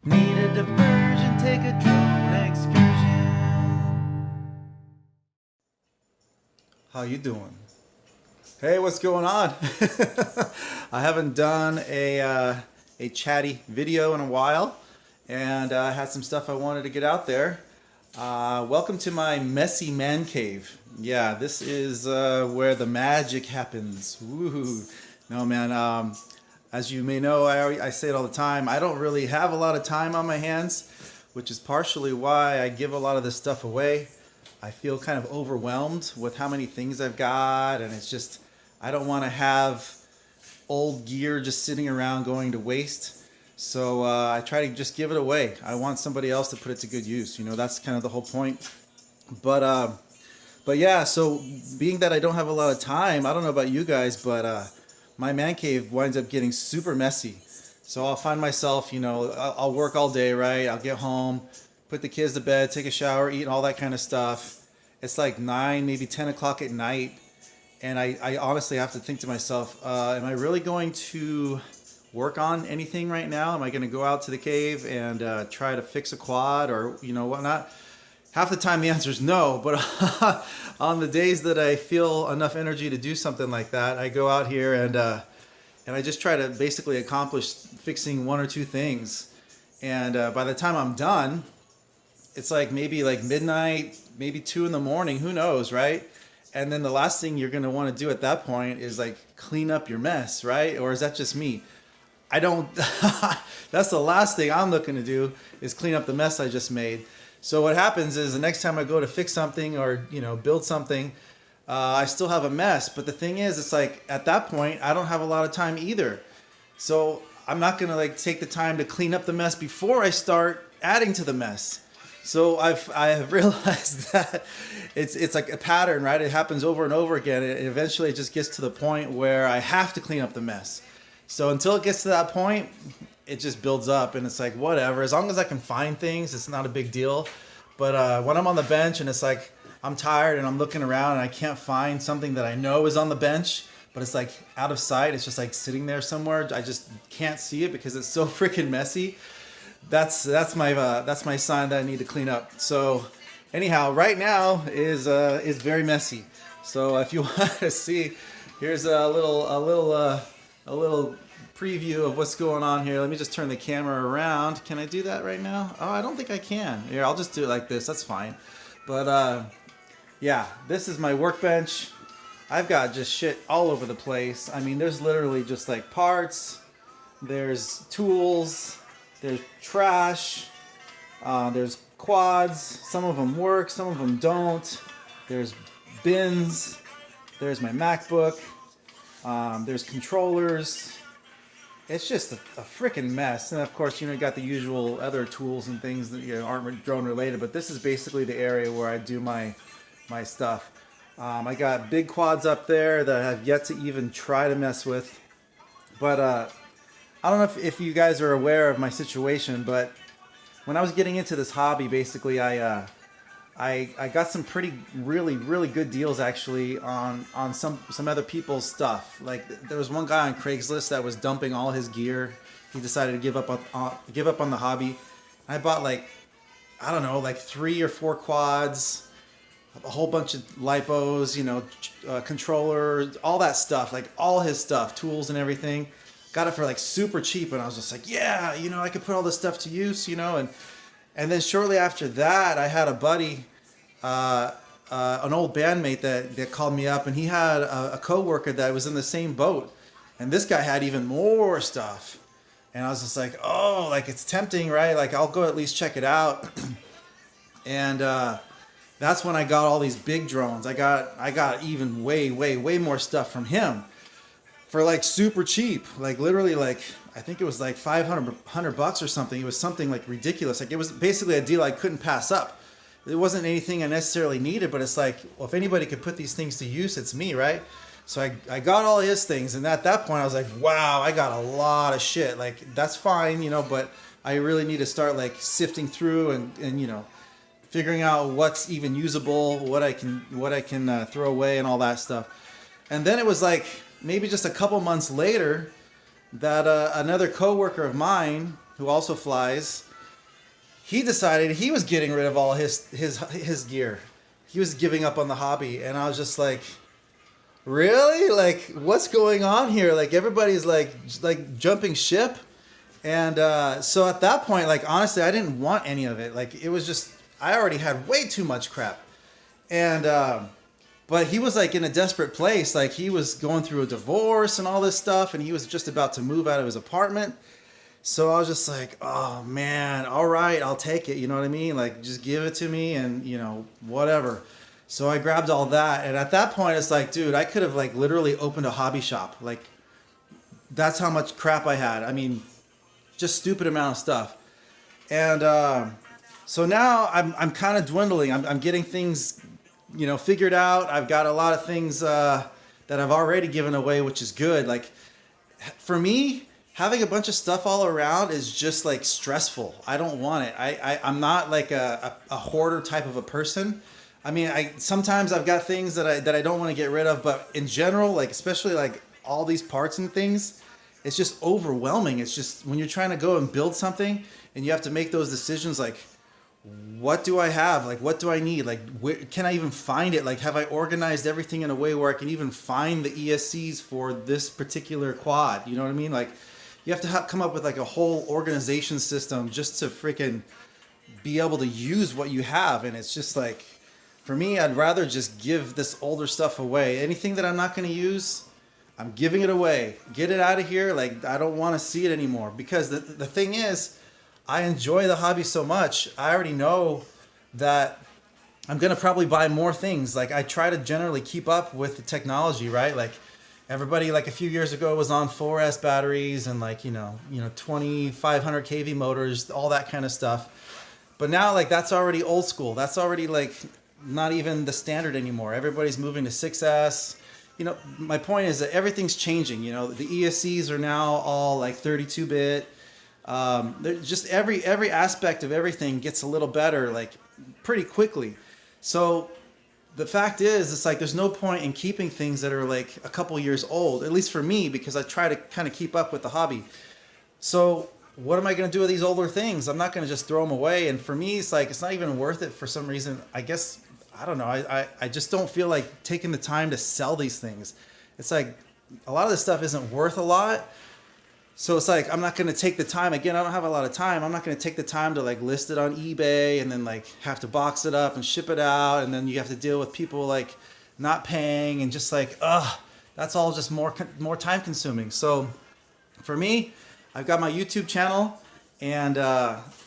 Need a diversion, take a drone excursion. How you doing? Hey, what's going on? I haven't done a chatty video in a while, and I had some stuff I wanted to get out there. Welcome to my messy man cave. Yeah, this is where the magic happens. Woohoo! No, man. As you may know, I say it all the time, I don't really have a lot of time on my hands, which is partially why I give a lot of this stuff away. I feel kind of overwhelmed with how many things I've got, and it's just, I don't want to have old gear just sitting around going to waste. So I try to just give it away. I want somebody else to put it to good use. You know, that's kind of the whole point. But yeah, so being that I don't have a lot of time, I don't know about you guys, but my man cave winds up getting super messy. So I'll find myself, you know, I'll work all day, right? I'll get home, put the kids to bed, take a shower, eat, all that kind of stuff. It's like 9, maybe 10 o'clock at night. And I honestly have to think to myself, am I really going to work on anything right now? Am I going to go out to the cave and try to fix a quad or, you know, whatnot? Half the time the answer is no, but on the days that I feel enough energy to do something like that, I go out here and I just try to basically accomplish fixing one or two things. And by the time I'm done, it's like maybe like midnight, maybe 2 in the morning, who knows, right? And then the last thing you're going to want to do at that point is like clean up your mess, right? Or is that just me? I don't, that's the last thing I'm looking to do is clean up the mess I just made. So what happens is the next time I go to fix something or, you know, build something, I still have a mess. But the thing is, it's like at that point, I don't have a lot of time either. So I'm not going to like take the time to clean up the mess before I start adding to the mess. So I have realized that it's like a pattern, right? It happens over and over again. And eventually it just gets to the point where I have to clean up the mess. So until it gets to that point, it just builds up and it's like, whatever, as long as I can find things, it's not a big deal. But when I'm on the bench and it's like, I'm tired and I'm looking around and I can't find something that I know is on the bench, but it's like out of sight, it's just like sitting there somewhere, I just can't see it because it's so freaking messy. That's my sign that I need to clean up. So anyhow, right now is very messy. So if you want to see, here's a little preview of what's going on here. Let me just turn the camera around. Can I do that right now? Oh, I don't think I can. Here, I'll just do it like this. That's fine. But yeah, this is my workbench. I've got just shit all over the place. I mean, there's literally just like parts. There's tools. There's trash. There's quads. Some of them work. Some of them don't. There's bins. There's my MacBook. There's controllers. It's just a freaking mess. And of course, you know, you got the usual other tools and things that, you know, aren't drone related, but this is basically the area where I do my stuff. I got big quads up there that I have yet to even try to mess with. But I don't know if you guys are aware of my situation, but when I was getting into this hobby, basically I got some really good deals actually on some other people's stuff. Like there was one guy on Craigslist that was dumping all his gear. He decided to give up on the hobby. I bought like, I don't know, like 3 or 4 quads, a whole bunch of lipos, you know, controllers, all that stuff, like all his stuff, tools and everything. Got it for like super cheap, and I was just like, yeah, you know, I could put all this stuff to use, you know. And then shortly after that, I had a buddy, an old bandmate that called me up, and he had a coworker that was in the same boat, and this guy had even more stuff, and I was just like, oh, like it's tempting, right? Like I'll go at least check it out, and that's when I got all these big drones. I got even way more stuff from him for like super cheap, like literally like I think it was like $500 or something. It was something like ridiculous. Like it was basically a deal I couldn't pass up. It wasn't anything I necessarily needed, but it's like, well, if anybody could put these things to use, it's me, right? So I got all his things, and at that point I was like, wow, I got a lot of shit. Like that's fine, you know, but I really need to start like sifting through and you know, figuring out what's even usable, what I can throw away and all that stuff. And then it was like maybe just a couple months later that another coworker of mine who also flies, he decided he was getting rid of all his gear. He was giving up on the hobby, and I was just like, really? Like, what's going on here? Like, everybody's like jumping ship. And so at that point, like, honestly, I didn't want any of it. Like, it was just, I already had way too much crap. And but he was like in a desperate place. Like, he was going through a divorce and all this stuff, and he was just about to move out of his apartment. So I was just like, oh man, all right, I'll take it. You know what I mean? Like, just give it to me, and you know, whatever. So I grabbed all that, and at that point, it's like, dude, I could have like literally opened a hobby shop. Like, that's how much crap I had. I mean, just stupid amount of stuff. And so now I'm kind of dwindling. I'm getting things, you know, figured out. I've got a lot of things that I've already given away, which is good. Like, for me, having a bunch of stuff all around is just like stressful. I don't want it. I'm not like a hoarder type of a person. I mean, sometimes I've got things that I don't want to get rid of, but in general, like, especially like all these parts and things, it's just overwhelming. It's just when you're trying to go and build something and you have to make those decisions, like, what do I have? Like, what do I need? Like, where can I even find it? Like, have I organized everything in a way where I can even find the ESCs for this particular quad? You know what I mean? Like, you have to come up with like a whole organization system just to freaking be able to use what you have. And it's just like, for me, I'd rather just give this older stuff away. Anything that I'm not going to use, I'm giving it away. Get it out of here. Like, I don't want to see it anymore. Because the thing is, I enjoy the hobby so much. I already know that I'm going to probably buy more things. Like, I try to generally keep up with the technology, right? Like, everybody, like, a few years ago was on 4S batteries and, like, you know, 2,500 kV motors, all that kind of stuff. But now, like, that's already old school. That's already, like, not even the standard anymore. Everybody's moving to 6S. You know, my point is that everything's changing. You know, the ESCs are now all like 32-bit. Just every aspect of everything gets a little better, like, pretty quickly. So the fact is, it's like there's no point in keeping things that are like a couple years old, at least for me, because I try to kind of keep up with the hobby. So what am I going to do with these older things? I'm not going to just throw them away. And for me, it's like, it's not even worth it for some reason. I guess, I don't know. I just don't feel like taking the time to sell these things. It's like a lot of this stuff isn't worth a lot. So it's like, I'm not going to take the time. Again, I don't have a lot of time. I'm not going to take the time to like list it on eBay and then like have to box it up and ship it out. And then you have to deal with people like not paying and just like, that's all just more time consuming. So for me, I've got my YouTube channel, and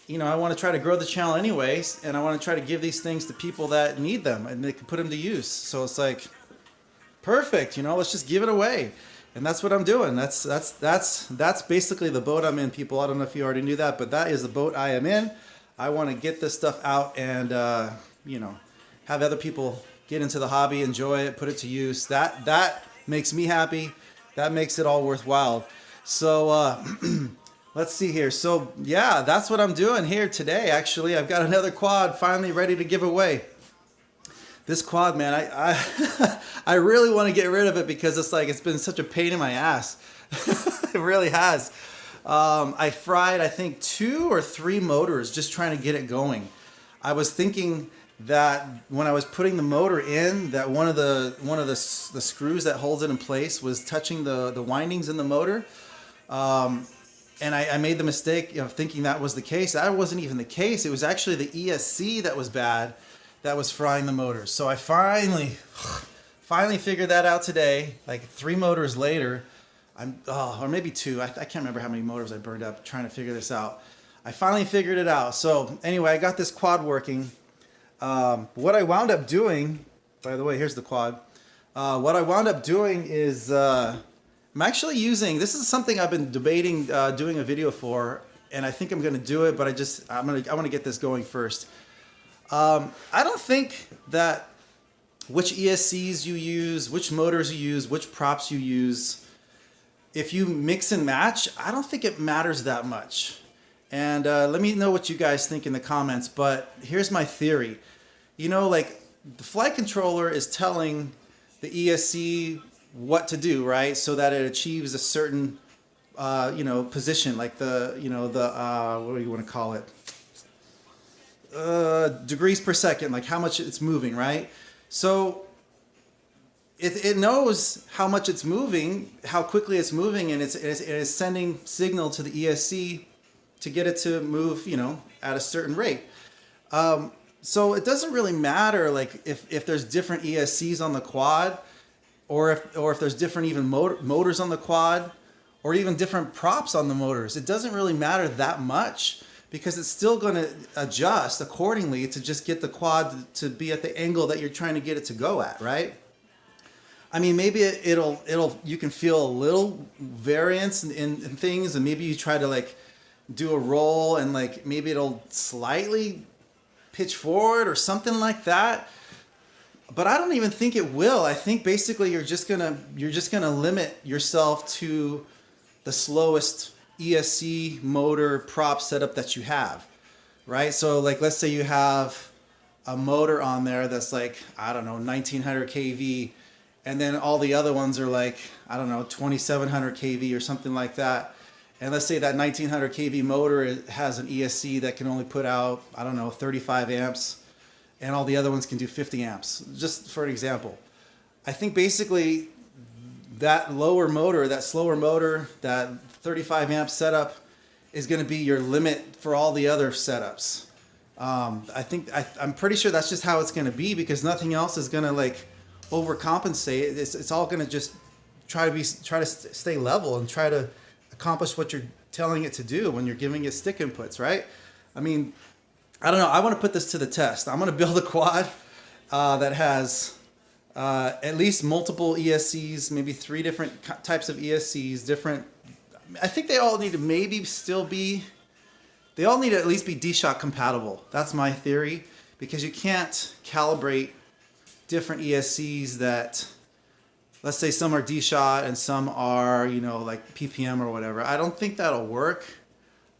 you know, I want to try to grow the channel anyways. And I want to try to give these things to people that need them and they can put them to use. So it's like, perfect. You know, let's just give it away. And that's what I'm doing. That's basically the boat I'm in, people. I don't know if you already knew that, but that is the boat I am in. I want to get this stuff out and, you know, have other people get into the hobby, enjoy it, put it to use. That makes me happy. That makes it all worthwhile. So let's see here. So yeah, that's what I'm doing here today. Actually, I've got another quad finally ready to give away. This quad, man, I really want to get rid of it because it's like, it's been such a pain in my ass. It really has. I fried, I think, 2 or 3 motors just trying to get it going. I was thinking that when I was putting the motor in, that one of the screws that holds it in place was touching the windings in the motor. And I made the mistake of thinking that was the case. That wasn't even the case. It was actually the ESC that was bad, that was frying the motors. So I finally figured that out today, like 3 motors later. Or maybe 2. I can't remember how many motors I burned up trying to figure this out. I finally figured it out. So anyway, I got this quad working. What I wound up doing, by the way, here's the quad. What I wound up doing is I'm actually using, this is something I've been debating doing a video for, and I think I'm going to do it, but I want to get this going first. I don't think that which ESCs you use, which motors you use, which props you use, if you mix and match, I don't think it matters that much. And let me know what you guys think in the comments, but here's my theory. You know, like, the flight controller is telling the ESC what to do, right? So that it achieves a certain, you know, position, like the, you know, the, what do you want to call it? degrees per second, like how much it's moving, right? So it knows how much it's moving, how quickly it's moving, and it is sending signal to the ESC to get it to move, you know, at a certain rate. So it doesn't really matter, like if there's different ESCs on the quad, or if there's different even motors on the quad, or even different props on the motors. It doesn't really matter that much, because it's still going to adjust accordingly to just get the quad to be at the angle that you're trying to get it to go at, right? I mean, maybe you can feel a little variance in things, and maybe you try to like do a roll and like maybe it'll slightly pitch forward or something like that. But I don't even think it will. I think basically you're just gonna limit yourself to the slowest ESC motor prop setup that you have, right? So like, let's say you have a motor on there that's like, I don't know, 1900 kV, and then all the other ones are like, I don't know, 2700 kV or something like that. And let's say that 1900 kV motor has an ESC that can only put out, I don't know, 35 amps, and all the other ones can do 50 amps, just for an example. I think basically that slower motor, that 35 amp setup is going to be your limit for all the other setups. I'm pretty sure that's just how it's going to be, because nothing else is going to like overcompensate. It's all going to just try to stay level and try to accomplish what you're telling it to do when you're giving it stick inputs, right? I mean, I don't know. I want to put this to the test. I'm going to build a quad that has at least multiple ESCs, maybe 3 different types of ESCs, I think they all need to they all need to at least be D-Shock compatible. That's my theory, because you can't calibrate different ESCs that, let's say some are D-Shot and some are, you know, like PPM or whatever. I don't think that'll work.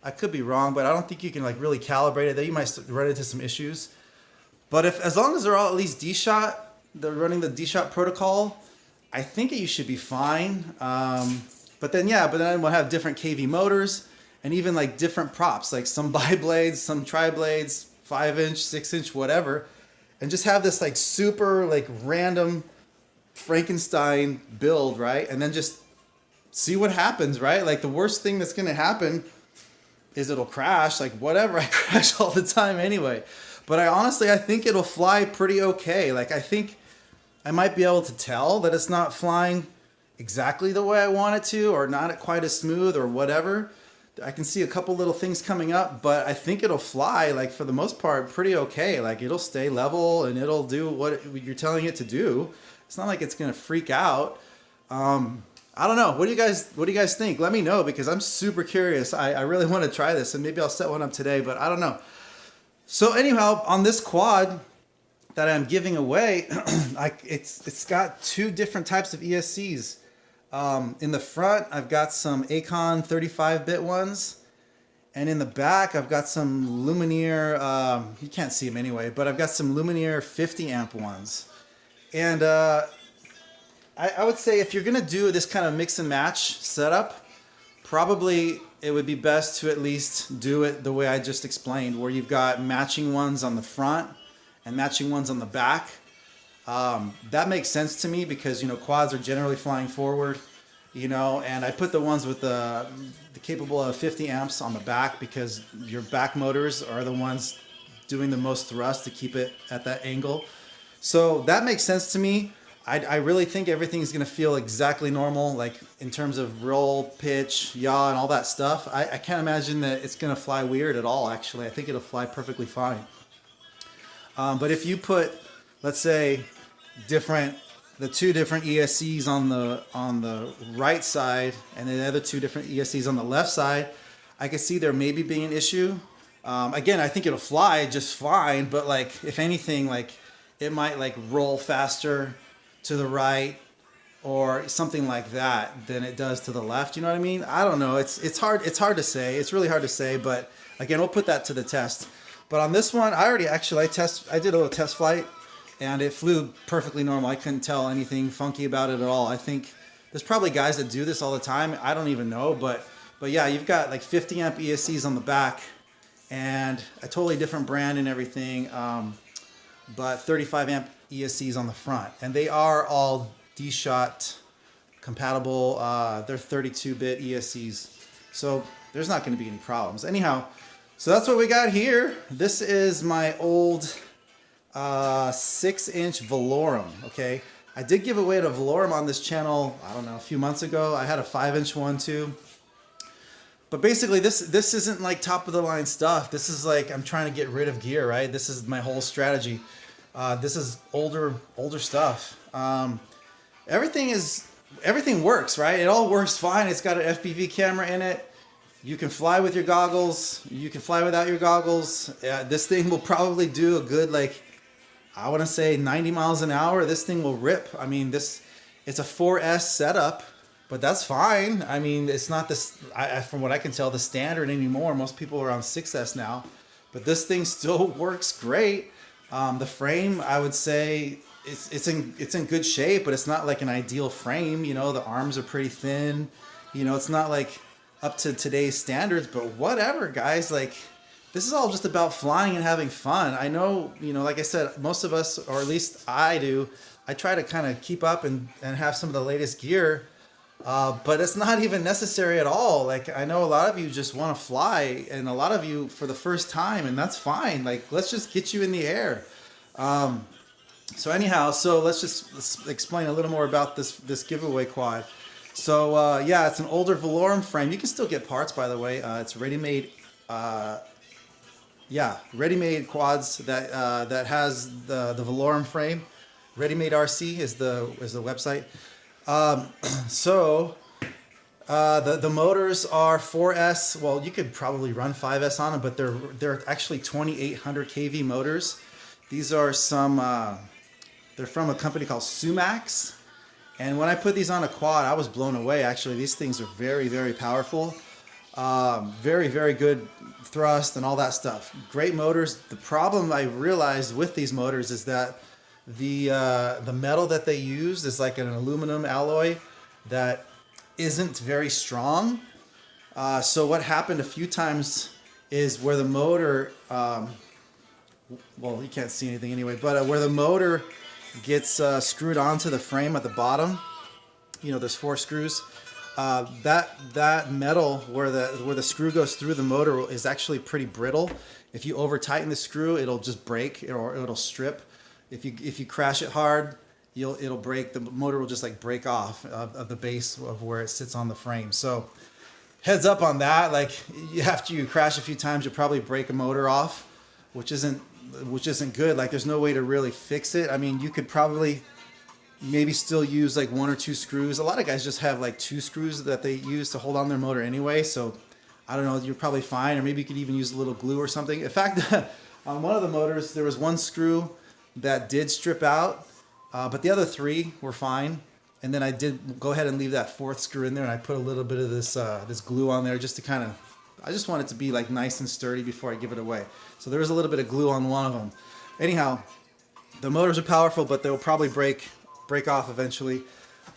I could be wrong, but I don't think you can like really calibrate it. Then you might run into some issues. But as long as they're all at least D-Shot, they're running the D-Shot protocol, I think you should be fine. But then we'll have different KV motors and even like different props, like some bi-blades, some tri-blades, 5-inch, 6-inch, whatever. And just have this like super like random Frankenstein build, right? And then just see what happens, right? Like the worst thing that's going to happen is it'll crash, like whatever. I crash all the time anyway. But I think it'll fly pretty okay. Like I think I might be able to tell that it's not flying exactly the way I want it to, or not quite as smooth or whatever. I can see a couple little things coming up, but I think it'll fly, like for the most part, pretty okay. Like it'll stay level and it'll do what you're telling it to do. It's not like it's gonna freak out. I don't know. What do you guys think? Let me know, because I'm super curious. I really want to try this, and maybe I'll set one up today, but I don't know. So anyhow, on this quad that I'm giving away, it's got 2 different types of ESCs. In the front, I've got some Acon 35-bit ones, and in the back, I've got some Lumineer, you can't see them anyway, but I've got some Lumineer 50 amp ones. And I would say if you're going to do this kind of mix and match setup, probably it would be best to at least do it the way I just explained, where you've got matching ones on the front and matching ones on the back. That makes sense to me, because, you know, quads are generally flying forward, you know, and I put the ones with the capable of 50 amps on the back, because your back motors are the ones doing the most thrust to keep it at that angle. So that makes sense to me. I really think everything's going to feel exactly normal, like in terms of roll, pitch, yaw, and all that stuff. I can't imagine that it's going to fly weird at all, actually. I think it'll fly perfectly fine. But if you put, let's say, the 2 different ESCs on the right side, and then the other 2 different ESCs on the left side, I could see there maybe being an issue. Again, I think it'll fly just fine, but like if anything, like it might like roll faster to the right or something like that than it does to the left. You know what I mean? I don't know. It's hard to say. It's really hard to say, but again, we'll put that to the test. But on this one, I did a little test flight, and it flew perfectly normal. I couldn't tell anything funky about it at all. I think there's probably guys that do this all the time. I don't even know, but yeah, you've got like 50 amp ESCs on the back, and a totally different brand and everything, but 35 amp ESCs on the front, and they are all D-Shot compatible. They're 32-bit ESCs, so there's not going to be any problems. Anyhow, so that's what we got here. This is my old 6-inch Velorum. Okay, I did give away the Velorum on this channel, I don't know, a few months ago. I had a 5-inch one too. But basically, this isn't like top of the line stuff. This is like, I'm trying to get rid of gear, right? This is my whole strategy. This is older stuff. Everything works, right? It all works fine. It's got an FPV camera in it. You can fly with your goggles. You can fly without your goggles. This thing will probably do a good, like, I want to say 90 miles an hour. This thing will rip. I mean, it's a 4S setup. But that's fine. I mean, it's not this, from what I can tell, the standard anymore. Most people are on 6S now. But this thing still works great. The frame, I would say, it's in good shape, but it's not like an ideal frame. You know, the arms are pretty thin. You know, it's not like up to today's standards, but whatever, guys. Like, this is all just about flying and having fun. I know, you know, like I said, most of us, or at least I do, I try to kind of keep up and have some of the latest gear. But it's not even necessary at all. Like, I know a lot of you just want to fly, and a lot of you for the first time, and that's fine. Like, let's just get you in the air. So anyhow, so let's explain a little more about this giveaway quad. So yeah, it's an older Velorum frame. You can still get parts, by the way. It's ready-made. Yeah, ready-made quads that has the Velorum frame. Ready-made RC is the website. So the motors are 4S. Well, you could probably run 5S on them, but they're actually 2800 kV motors. These are some they're from a company called Sumax, and when I put these on a quad, I was blown away. Actually, these things are very, very powerful. Very, very good thrust and all that stuff. Great motors. The problem I realized with these motors is that the metal that they use is like an aluminum alloy that isn't very strong. So what happened a few times is where the motor, well, you can't see anything anyway, but where the motor gets screwed onto the frame at the bottom, you know, there's 4 screws. That metal where the screw goes through the motor is actually pretty brittle. If you over tighten the screw, it'll just break, or it'll strip. If you crash it hard, it'll break. The motor will just like break off of the base of where it sits on the frame. So heads up on that. Like, after you crash a few times, you'll probably break a motor off, which isn't good. Like, there's no way to really fix it. I mean, you could probably maybe still use like 1 or 2 screws. A lot of guys just have like 2 screws that they use to hold on their motor anyway. So I don't know, you're probably fine. Or maybe you could even use a little glue or something. In fact, on one of the motors, there was 1 screw that did strip out, but the other 3 were fine. And then I did go ahead and leave that 4th screw in there, and I put a little bit of this glue on there just to kind of, I just want it to be like nice and sturdy before I give it away. So there was a little bit of glue on one of them. Anyhow, the motors are powerful, but they'll probably break off eventually.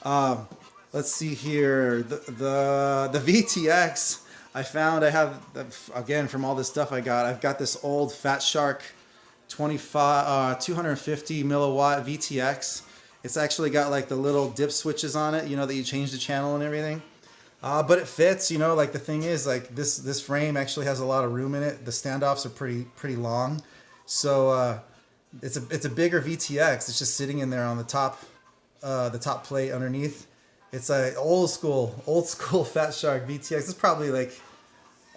Let's see here, the VTX I found. I have, again, from all this stuff I've got this old Fat Shark 250 milliwatt VTX. It's actually got like the little dip switches on it, you know, that you change the channel and everything. But it fits, you know. Like, the thing is, like, this frame actually has a lot of room in it. The standoffs are pretty long, so it's a bigger VTX. It's just sitting in there on the top plate underneath. It's a old school Fat Shark VTX. It's probably like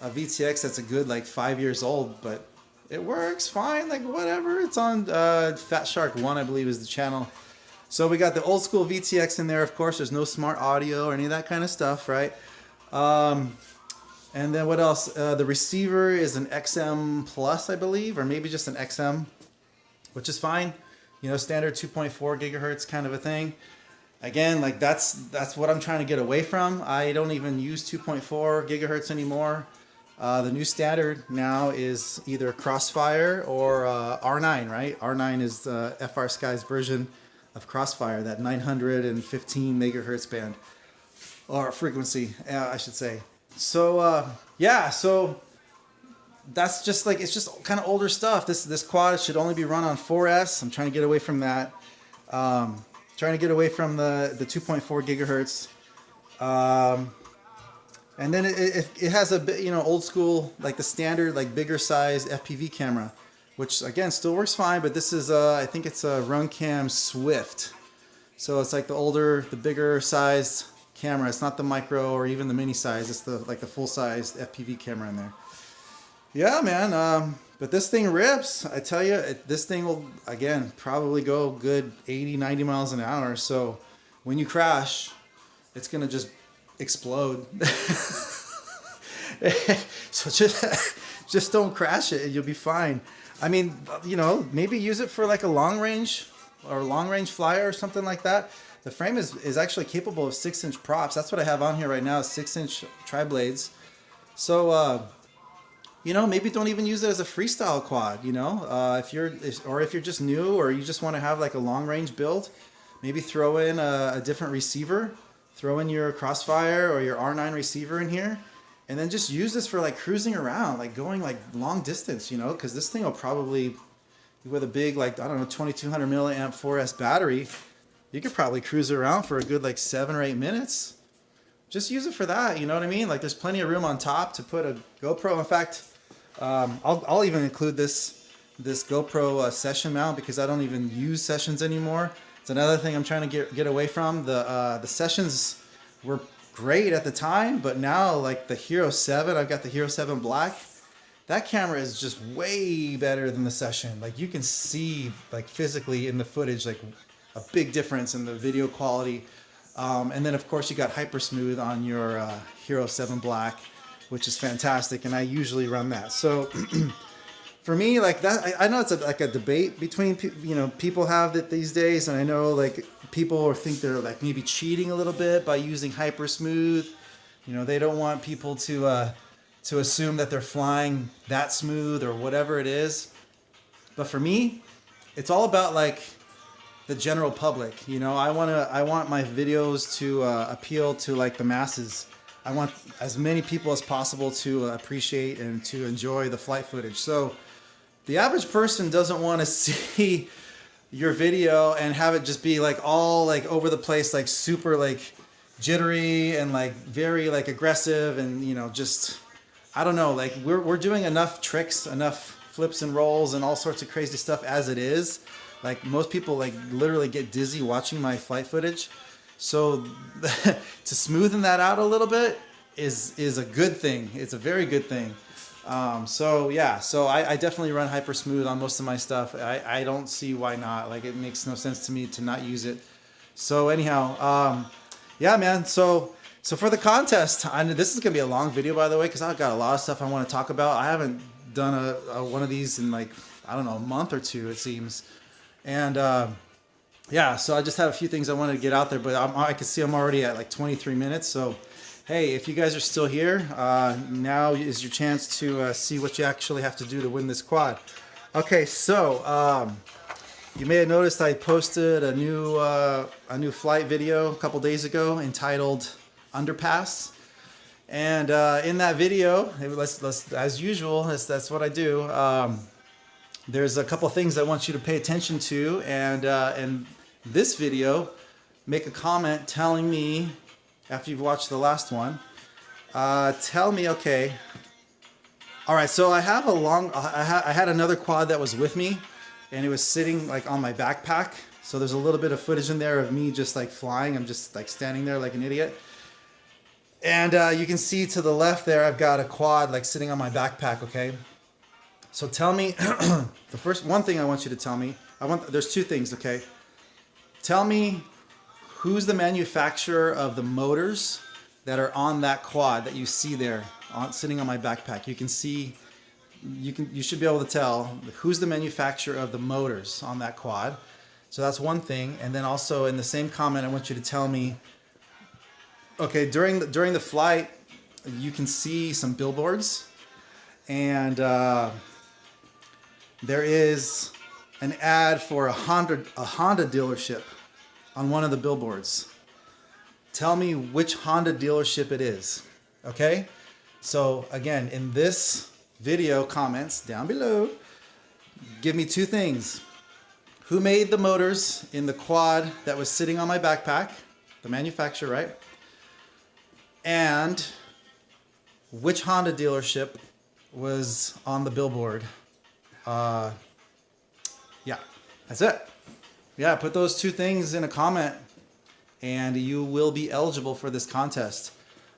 a VTX that's a good like 5 years old, but it works fine, like whatever. It's on Fat Shark 1, I believe, is the channel. So we got the old school VTX in there, of course. There's no smart audio or any of that kind of stuff, right? And then what else? The receiver is an XM Plus, I believe, or maybe just an XM, which is fine. You know, standard 2.4 gigahertz kind of a thing. Again, like that's what I'm trying to get away from. I don't even use 2.4 gigahertz anymore. The new standard now is either Crossfire or R9, right? R9 is FR Sky's version of Crossfire, that 915 megahertz band, or frequency, I should say. So yeah, so that's just like, it's just kind of older stuff. This quad should only be run on 4S. I'm trying to get away from that. Trying to get away from the 2.4 gigahertz. And then it has a bit, you know, old school, like the standard, like bigger size FPV camera, which again still works fine. But this is I think it's a Runcam Swift, so it's like the older, the bigger sized camera. It's not the micro or even the mini size. It's the like the full sized FPV camera in there. Yeah, man. But this thing rips. I tell you, this thing will again probably go good 80, 90 miles an hour. So when you crash, it's gonna just explode. So just don't crash it and you'll be fine. I mean, you know, maybe use it for like a long range flyer or something like that. The frame is actually capable of 6-inch props. That's what I have on here right now, 6-inch tri-blades. So you know, maybe don't even use it as a freestyle quad, you know. If you're just new, or you just want to have like a long range build, maybe throw in a different receiver. Throw in your Crossfire or your R9 receiver in here, and then just use this for like cruising around, like going like long distance, you know, because this thing will probably, with a big, like, I don't know, 2200 milliamp 4S battery, you could probably cruise around for a good like 7 or 8 minutes. Just use it for that, you know what I mean? Like, there's plenty of room on top to put a GoPro. In fact, I'll even include this GoPro session mount, because I don't even use sessions anymore. It's another thing I'm trying to get away from. The sessions were great at the time, but now like the Hero 7, I've got the Hero 7 Black. That camera is just way better than the session. Like, you can see like physically in the footage like a big difference in the video quality. And then of course you got Hyper Smooth on your Hero 7 Black, which is fantastic, and I usually run that. So for me, like that, I know it's like a debate between, you know, people have that these days, and I know like people think they're like maybe cheating a little bit by using Hyper Smooth. You know, they don't want people to assume that they're flying that smooth or whatever it is. But for me, it's all about like the general public. You know, I want my videos to appeal to like the masses. I want as many people as possible to appreciate and to enjoy the flight footage. So the average person doesn't want to see your video and have it just be like all like over the place, like super like jittery and like very like aggressive, and you know, just, I don't know, like we're doing enough tricks, enough flips and rolls and all sorts of crazy stuff as it is. Like, most people like literally get dizzy watching my flight footage. So to smoothen that out a little bit is a good thing. It's a very good thing. So yeah, so I definitely run Hyper Smooth on most of my stuff. I don't see why not. Like, it makes no sense to me to not use it. So anyhow, yeah, man. So for the contest, this is gonna be a long video, by the way, because I've got a lot of stuff I want to talk about. I haven't done a one of these in like, I don't know, a month or two, it seems. And yeah, so I just have a few things I wanted to get out there, but I can see I'm already at like 23 minutes. So hey, if you guys are still here, now is your chance to see what you actually have to do to win this quad. Okay, so you may have noticed I posted a new flight video a couple days ago entitled Underpass. And in that video, let's as usual, that's what I do. There's a couple things I want you to pay attention to, and this video, make a comment telling me, after you've watched the last one, tell me, okay, all right, so I have I had another quad that was with me, and it was sitting like on my backpack. So there's a little bit of footage in there of me just like flying. I'm just like standing there like an idiot. And you can see to the left there, I've got a quad like sitting on my backpack, okay? So tell me, the first one thing I want you to tell me, there's two things, okay? Tell me who's the manufacturer of the motors that are on that quad that you see there, sitting on my backpack. You can see, you should be able to tell who's the manufacturer of the motors on that quad. So that's one thing. And then also in the same comment, I want you to tell me, okay, during the flight, you can see some billboards, and there is an ad for a Honda dealership on one of the billboards. Tell me which Honda dealership it is. Okay? So again, in this video comments down below. Give me two things. Who made the motors in the quad that was sitting on my backpack? The manufacturer, right? And which Honda dealership was on the billboard? Yeah, that's it. Yeah, put those two things in a comment and you will be eligible for this contest.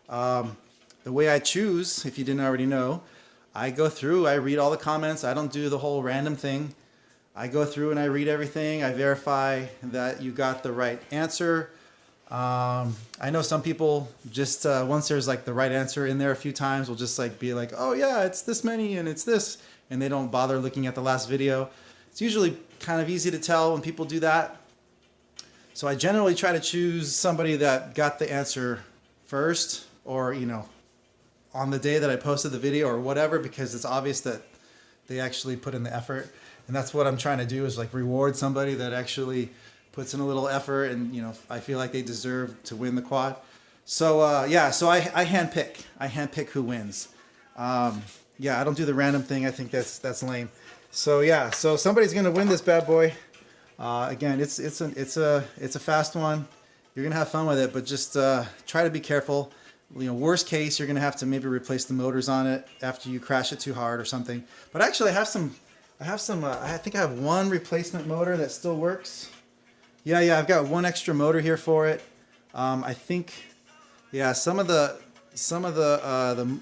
The way I choose, if you didn't already know, I go through, I read all the comments. I don't do the whole random thing. I go through and I read everything. I verify that you got the right answer. I know some people just, once there's like the right answer in there a few times, will just like be like, oh yeah, it's this many and it's this. And they don't bother looking at the last video. It's usually kind of easy to tell when people do that. So I generally try to choose somebody that got the answer first, or, you know, on the day that I posted the video or whatever, because it's obvious that they actually put in the effort. And that's what I'm trying to do, is like reward somebody that actually puts in a little effort, and, you know, I feel like they deserve to win the quad. So yeah, so I handpick who wins. Yeah, I don't do the random thing. I think that's lame. So yeah, so somebody's gonna win this bad boy. Again, it's a fast one. You're gonna have fun with it, but just try to be careful. You know, worst case, you're gonna have to maybe replace the motors on it after you crash it too hard or something. But actually, I think I have one replacement motor that still works. Yeah, I've got one extra motor here for it. I think, yeah, some of the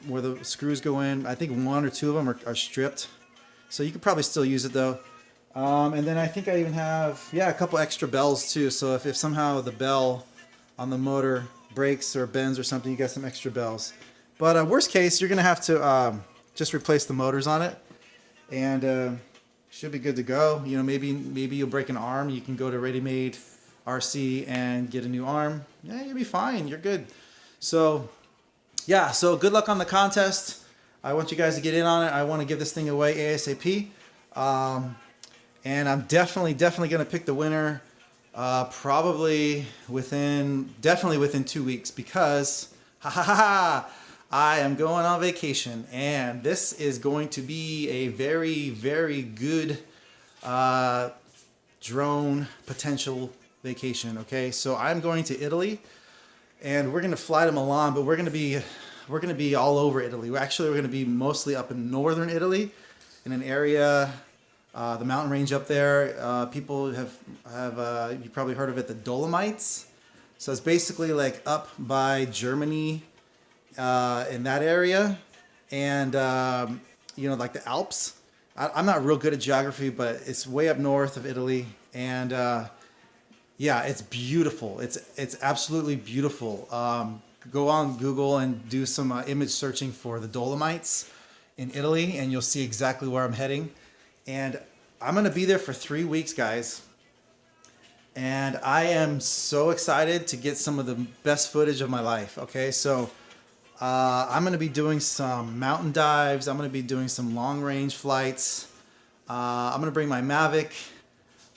where the screws go in, I think one or two of them are stripped. So you could probably still use it though. And then I think I even have, yeah, a couple extra bells too. So if somehow the bell on the motor breaks or bends or something, you got some extra bells. But worst case, you're gonna have to just replace the motors on it, and should be good to go. You know, maybe you'll break an arm. You can go to Ready Made RC and get a new arm. Yeah, you'll be fine. You're good. So yeah, so good luck on the contest. I want you guys to get in on it. I want to give this thing away ASAP. And I'm definitely gonna pick the winner. Probably definitely within 2 weeks, because I am going on vacation, and this is going to be a very, very good drone potential vacation. Okay, so I'm going to Italy, and we're gonna fly to Milan, but we're gonna be all over Italy. We're gonna be mostly up in northern Italy, in an area, the mountain range up there. People have you probably heard of it, the Dolomites. So it's basically like up by Germany, in that area, and you know, like the Alps. I'm not real good at geography, but it's way up north of Italy, and yeah, it's beautiful. It's absolutely beautiful. Go on Google and do some image searching for the Dolomites in Italy, and you'll see exactly where I'm heading. And I'm gonna be there for 3 weeks, guys. And I am so excited to get some of the best footage of my life. Okay, so I'm gonna be doing some mountain dives. I'm gonna be doing some long range flights. I'm gonna bring my Mavic.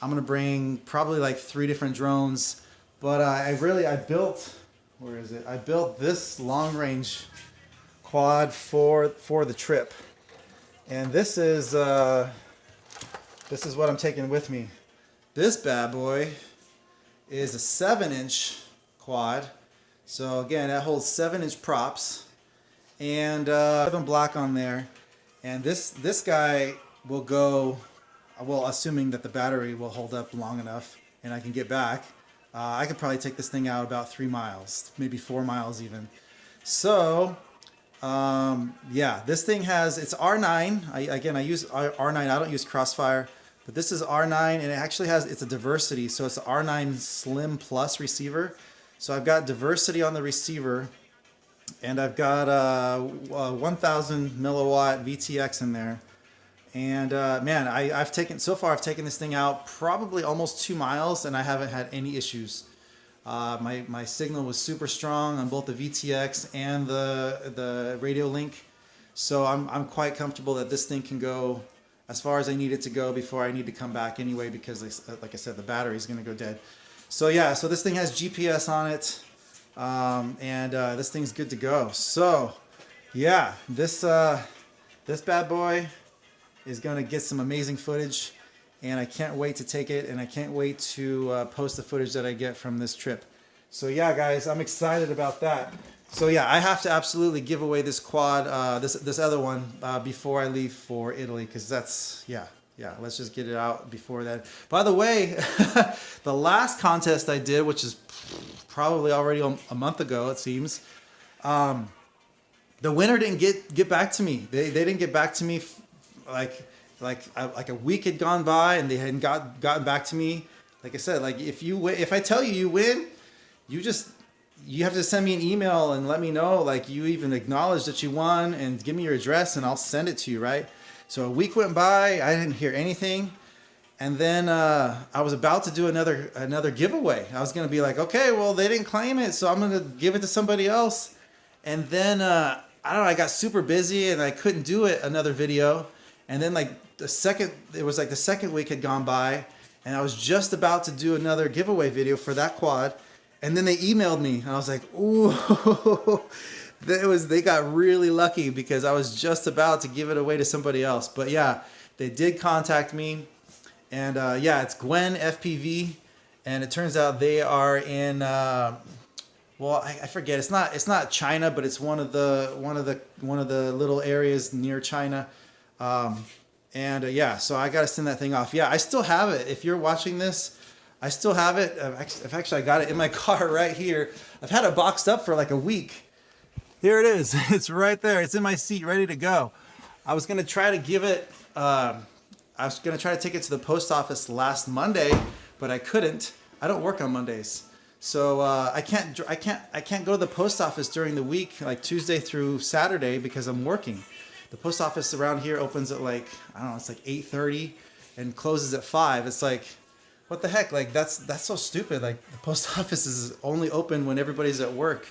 I'm gonna bring probably like 3 different drones. But I built, where is it? I built this long range quad for the trip. And this is what I'm taking with me. This bad boy is a 7-inch quad. So again, that holds 7-inch props, and carbon black on there. And this guy will go, well, assuming that the battery will hold up long enough and I can get back. I could probably take this thing out about 3 miles, maybe 4 miles even. So yeah, this thing it's R9. I use R9. I don't use Crossfire, but this is R9, and it actually it's a diversity. So it's an R9 Slim Plus receiver. So I've got diversity on the receiver, and I've got a 1000 milliwatt VTX in there. And man, I've taken this thing out probably almost 2 miles, and I haven't had any issues. My signal was super strong on both the VTX and the radio link, so I'm quite comfortable that this thing can go as far as I need it to go before I need to come back anyway, because like I said, the battery is going to go dead. So yeah, so this thing has GPS on it, and this thing's good to go. So yeah, this this bad boy is going to get some amazing footage, and I can't wait to take it, and I can't wait to post the footage that I get from this trip. So yeah, guys, I'm excited about that. So yeah, I have to absolutely give away this quad, this other one, before I leave for Italy, because that's, yeah, let's just get it out before that. By the way, the last contest I did, which is probably already a month ago, it seems, the winner didn't get back to me. They didn't get back to me, like a week had gone by and they hadn't gotten back to me. Like I said, like if I tell you win, you have to send me an email and let me know, like, you even acknowledge that you won, and give me your address and I'll send it to you, right? So a week went by, I didn't hear anything. And then I was about to do another giveaway. I was going to be like, okay, well, they didn't claim it, so I'm going to give it to somebody else. And then, I don't know, I got super busy and I couldn't do another video. And then the second week had gone by, and I was just about to do another giveaway video for that quad. And then they emailed me, and I was like, ooh, they got really lucky, because I was just about to give it away to somebody else. But yeah, they did contact me. And yeah, it's Gwen FPV, and it turns out they are in, well, I forget. It's not China, but it's one of the little areas near China. Yeah, so I got to send that thing off. Yeah, I still have it. If you're watching this, I still have it. I got it in my car right here. I've had it boxed up for like a week. Here it is. It's right there. It's in my seat, ready to go. I was gonna try to give it. I was gonna try to take it to the post office last Monday, but I couldn't. I don't work on Mondays, so I can't go to the post office during the week, like Tuesday through Saturday, because I'm working. The post office around here opens at like, I don't know, it's like 8:30 and closes at 5. It's like, what the heck? Like that's so stupid. Like the post office is only open when everybody's at work.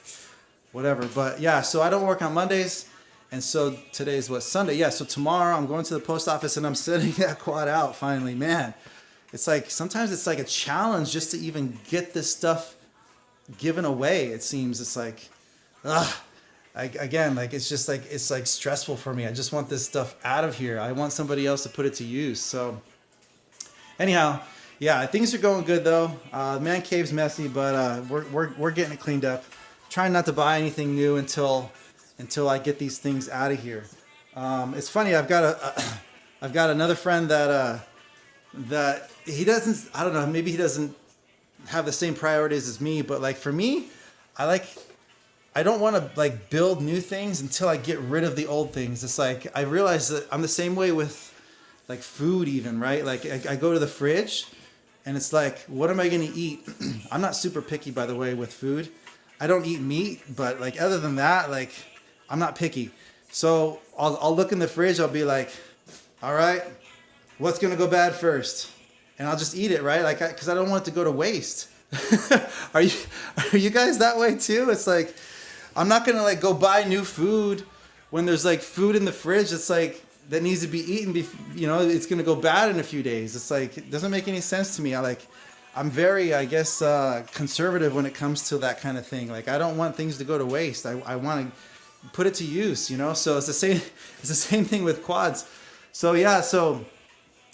Whatever. But yeah, so I don't work on Mondays. And so today's what, Sunday? Yeah, so tomorrow I'm going to the post office and I'm sending that quad out finally. Man, it's like, sometimes it's like a challenge just to even get this stuff given away. It seems it's like, again, like, it's just like, it's like stressful for me. I just want this stuff out of here. I want somebody else to put it to use. So anyhow, yeah, things are going good though. Man cave's messy, but we're getting it cleaned up. Trying not to buy anything new until I get these things out of here. It's funny. I've got another friend that he doesn't. I don't know. Maybe he doesn't have the same priorities as me. But like for me, I don't want to like build new things until I get rid of the old things. It's like I realize that I'm the same way with like food, even, right? Like I go to the fridge, and it's like, what am I going to eat? I'm not super picky, by the way, with food. I don't eat meat, but like other than that, like I'm not picky. So I'll look in the fridge. I'll be like, all right, what's gonna go bad first? And I'll just eat it, right? Like, because I don't want it to go to waste. Are you guys that way too? It's like, I'm not gonna like go buy new food when there's like food in the fridge that's like that needs to be eaten. It's gonna go bad in a few days. It's like, it doesn't make any sense to me. I'm very, I guess, conservative when it comes to that kind of thing. Like, I don't want things to go to waste. I want to put it to use, So it's the same. It's the same thing with quads. So yeah. So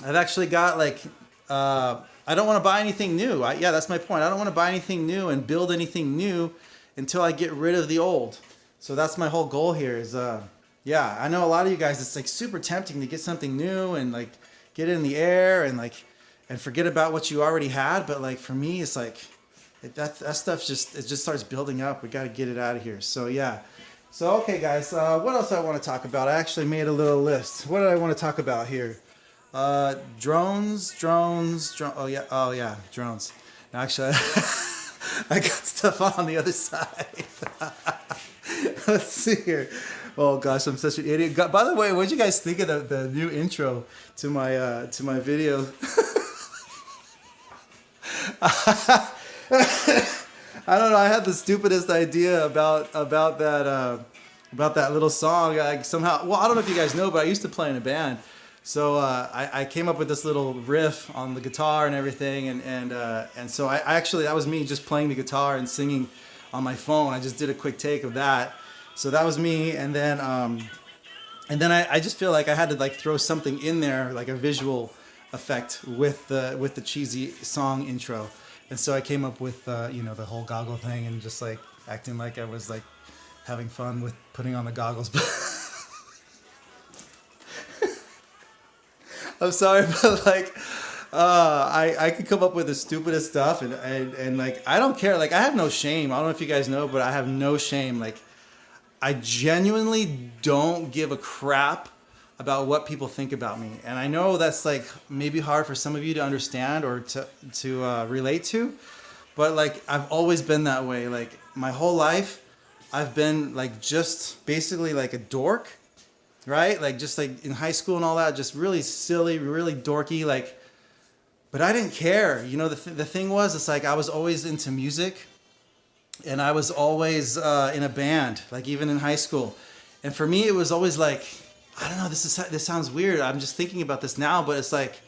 I've actually got like, I don't want to buy anything new. Yeah, that's my point. I don't want to buy anything new and build anything new until I get rid of the old. So that's my whole goal here. Is yeah. I know a lot of you guys. It's like super tempting to get something new and like get it in the air and like. And forget about what you already had, but like for me, it's like that stuff just starts building up. We got to get it out of here. So yeah. So okay, guys. What else I want to talk about? I actually made a little list. What did I want to talk about here? Drones. Oh yeah, drones. Now, actually, I got stuff on the other side. Let's see here. Oh gosh, I'm such an idiot. By the way, what did you guys think of the new intro to my video? I don't know. I had the stupidest idea about that little song. Somehow, well, I don't know if you guys know, but I used to play in a band. So I came up with this little riff on the guitar and everything, and so I actually, that was me just playing the guitar and singing on my phone. I just did a quick take of that. So that was me, and then And then I just feel like I had to like throw something in there, like a visual effect with the cheesy song intro. And so I came up with you know, the whole goggle thing and just like acting like I was like having fun with putting on the goggles. I'm sorry, but like I could come up with the stupidest stuff and like I don't care. Like I have no shame. I don't know if you guys know, but I have no shame. Like I genuinely don't give a crap about what people think about me. And I know that's like maybe hard for some of you to understand or to relate to, but like I've always been that way. Like my whole life, I've been like just basically like a dork, right? Like just like in high school and all that, just really silly, really dorky, like, but I didn't care. You know, the thing was, it's like I was always into music. And I was always in a band, like even in high school. And for me, it was always like, I don't know, this sounds weird. I'm just thinking about this now, but it's like,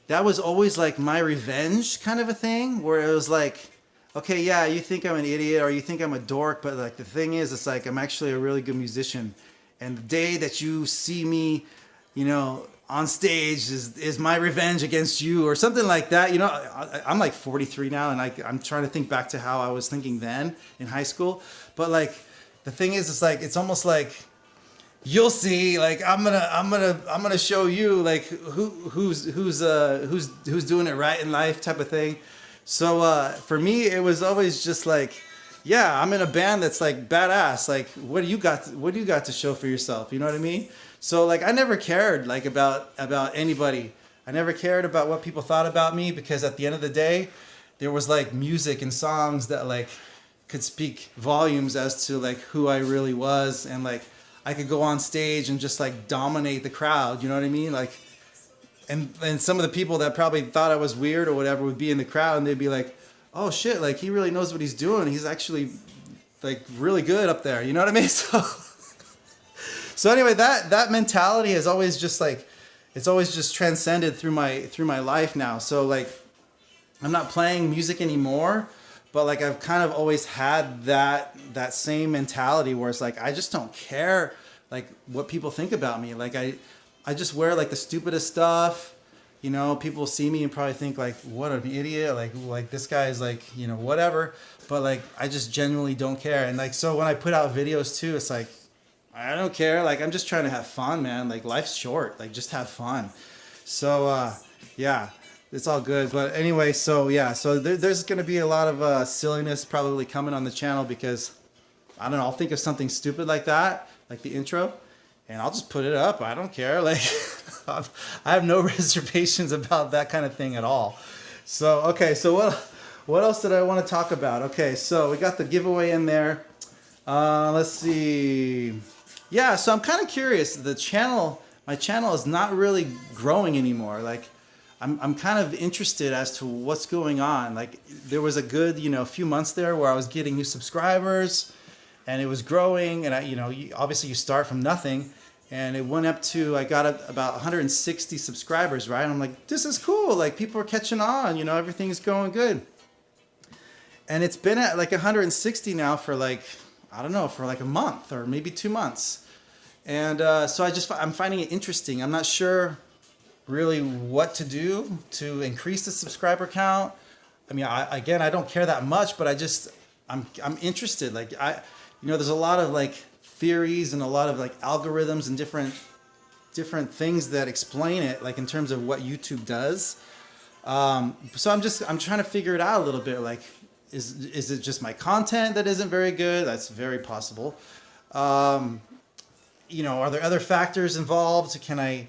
that was always like my revenge kind of a thing, where it was like, okay, yeah, you think I'm an idiot or you think I'm a dork, but like the thing is, it's like I'm actually a really good musician. And the day that you see me, you know, on stage is my revenge against you or something like that. You know, I'm like 43 now, and I'm trying to think back to how I was thinking then in high school. But like the thing is, it's like it's almost like you'll see. Like I'm gonna show you like who's doing it right in life type of thing. So for me, it was always just like, yeah, I'm in a band that's like badass. Like what do you got to show for yourself? You know what I mean? So like I never cared like about anybody. I never cared about what people thought about me, because at the end of the day, there was like music and songs that like could speak volumes as to like who I really was, and like I could go on stage and just like dominate the crowd, you know what I mean? Like and some of the people that probably thought I was weird or whatever would be in the crowd, and they'd be like, "Oh shit, like he really knows what he's doing. He's actually like really good up there." You know what I mean? So anyway, that mentality has always just like, it's always just transcended through my life now. So like, I'm not playing music anymore, but like I've kind of always had that same mentality where it's like I just don't care like what people think about me. Like I just wear like the stupidest stuff. You know, people see me and probably think like, what an idiot. Like this guy is like, you know, whatever. But like I just genuinely don't care. And like so when I put out videos too, it's like, I don't care. Like, I'm just trying to have fun, man. Like, life's short. Like, just have fun. So, yeah, it's all good. But anyway, so, yeah. So, there's going to be a lot of silliness probably coming on the channel because, I don't know, I'll think of something stupid like that, like the intro, and I'll just put it up. I don't care. Like, I have no reservations about that kind of thing at all. So, okay. So, what else did I want to talk about? Okay. So, we got the giveaway in there. Let's see. Yeah, so I'm kind of curious. My channel is not really growing anymore. Like, I'm kind of interested as to what's going on. Like, there was a good, you know, few months there where I was getting new subscribers, and it was growing. And obviously you start from nothing, and it went up to, I got up about 160 subscribers, right? And I'm like, this is cool. Like, people are catching on. You know, everything's going good. And it's been at like 160 now for like, I don't know, for like a month or maybe 2 months. And so I'm finding it interesting. I'm not sure really what to do to increase the subscriber count. I mean, I don't care that much, but I'm interested. Like there's a lot of like theories and a lot of like algorithms and different things that explain it, like in terms of what YouTube does. So I'm trying to figure it out a little bit. Like, is it just my content that isn't very good? That's very possible. You know, are there other factors involved? Can I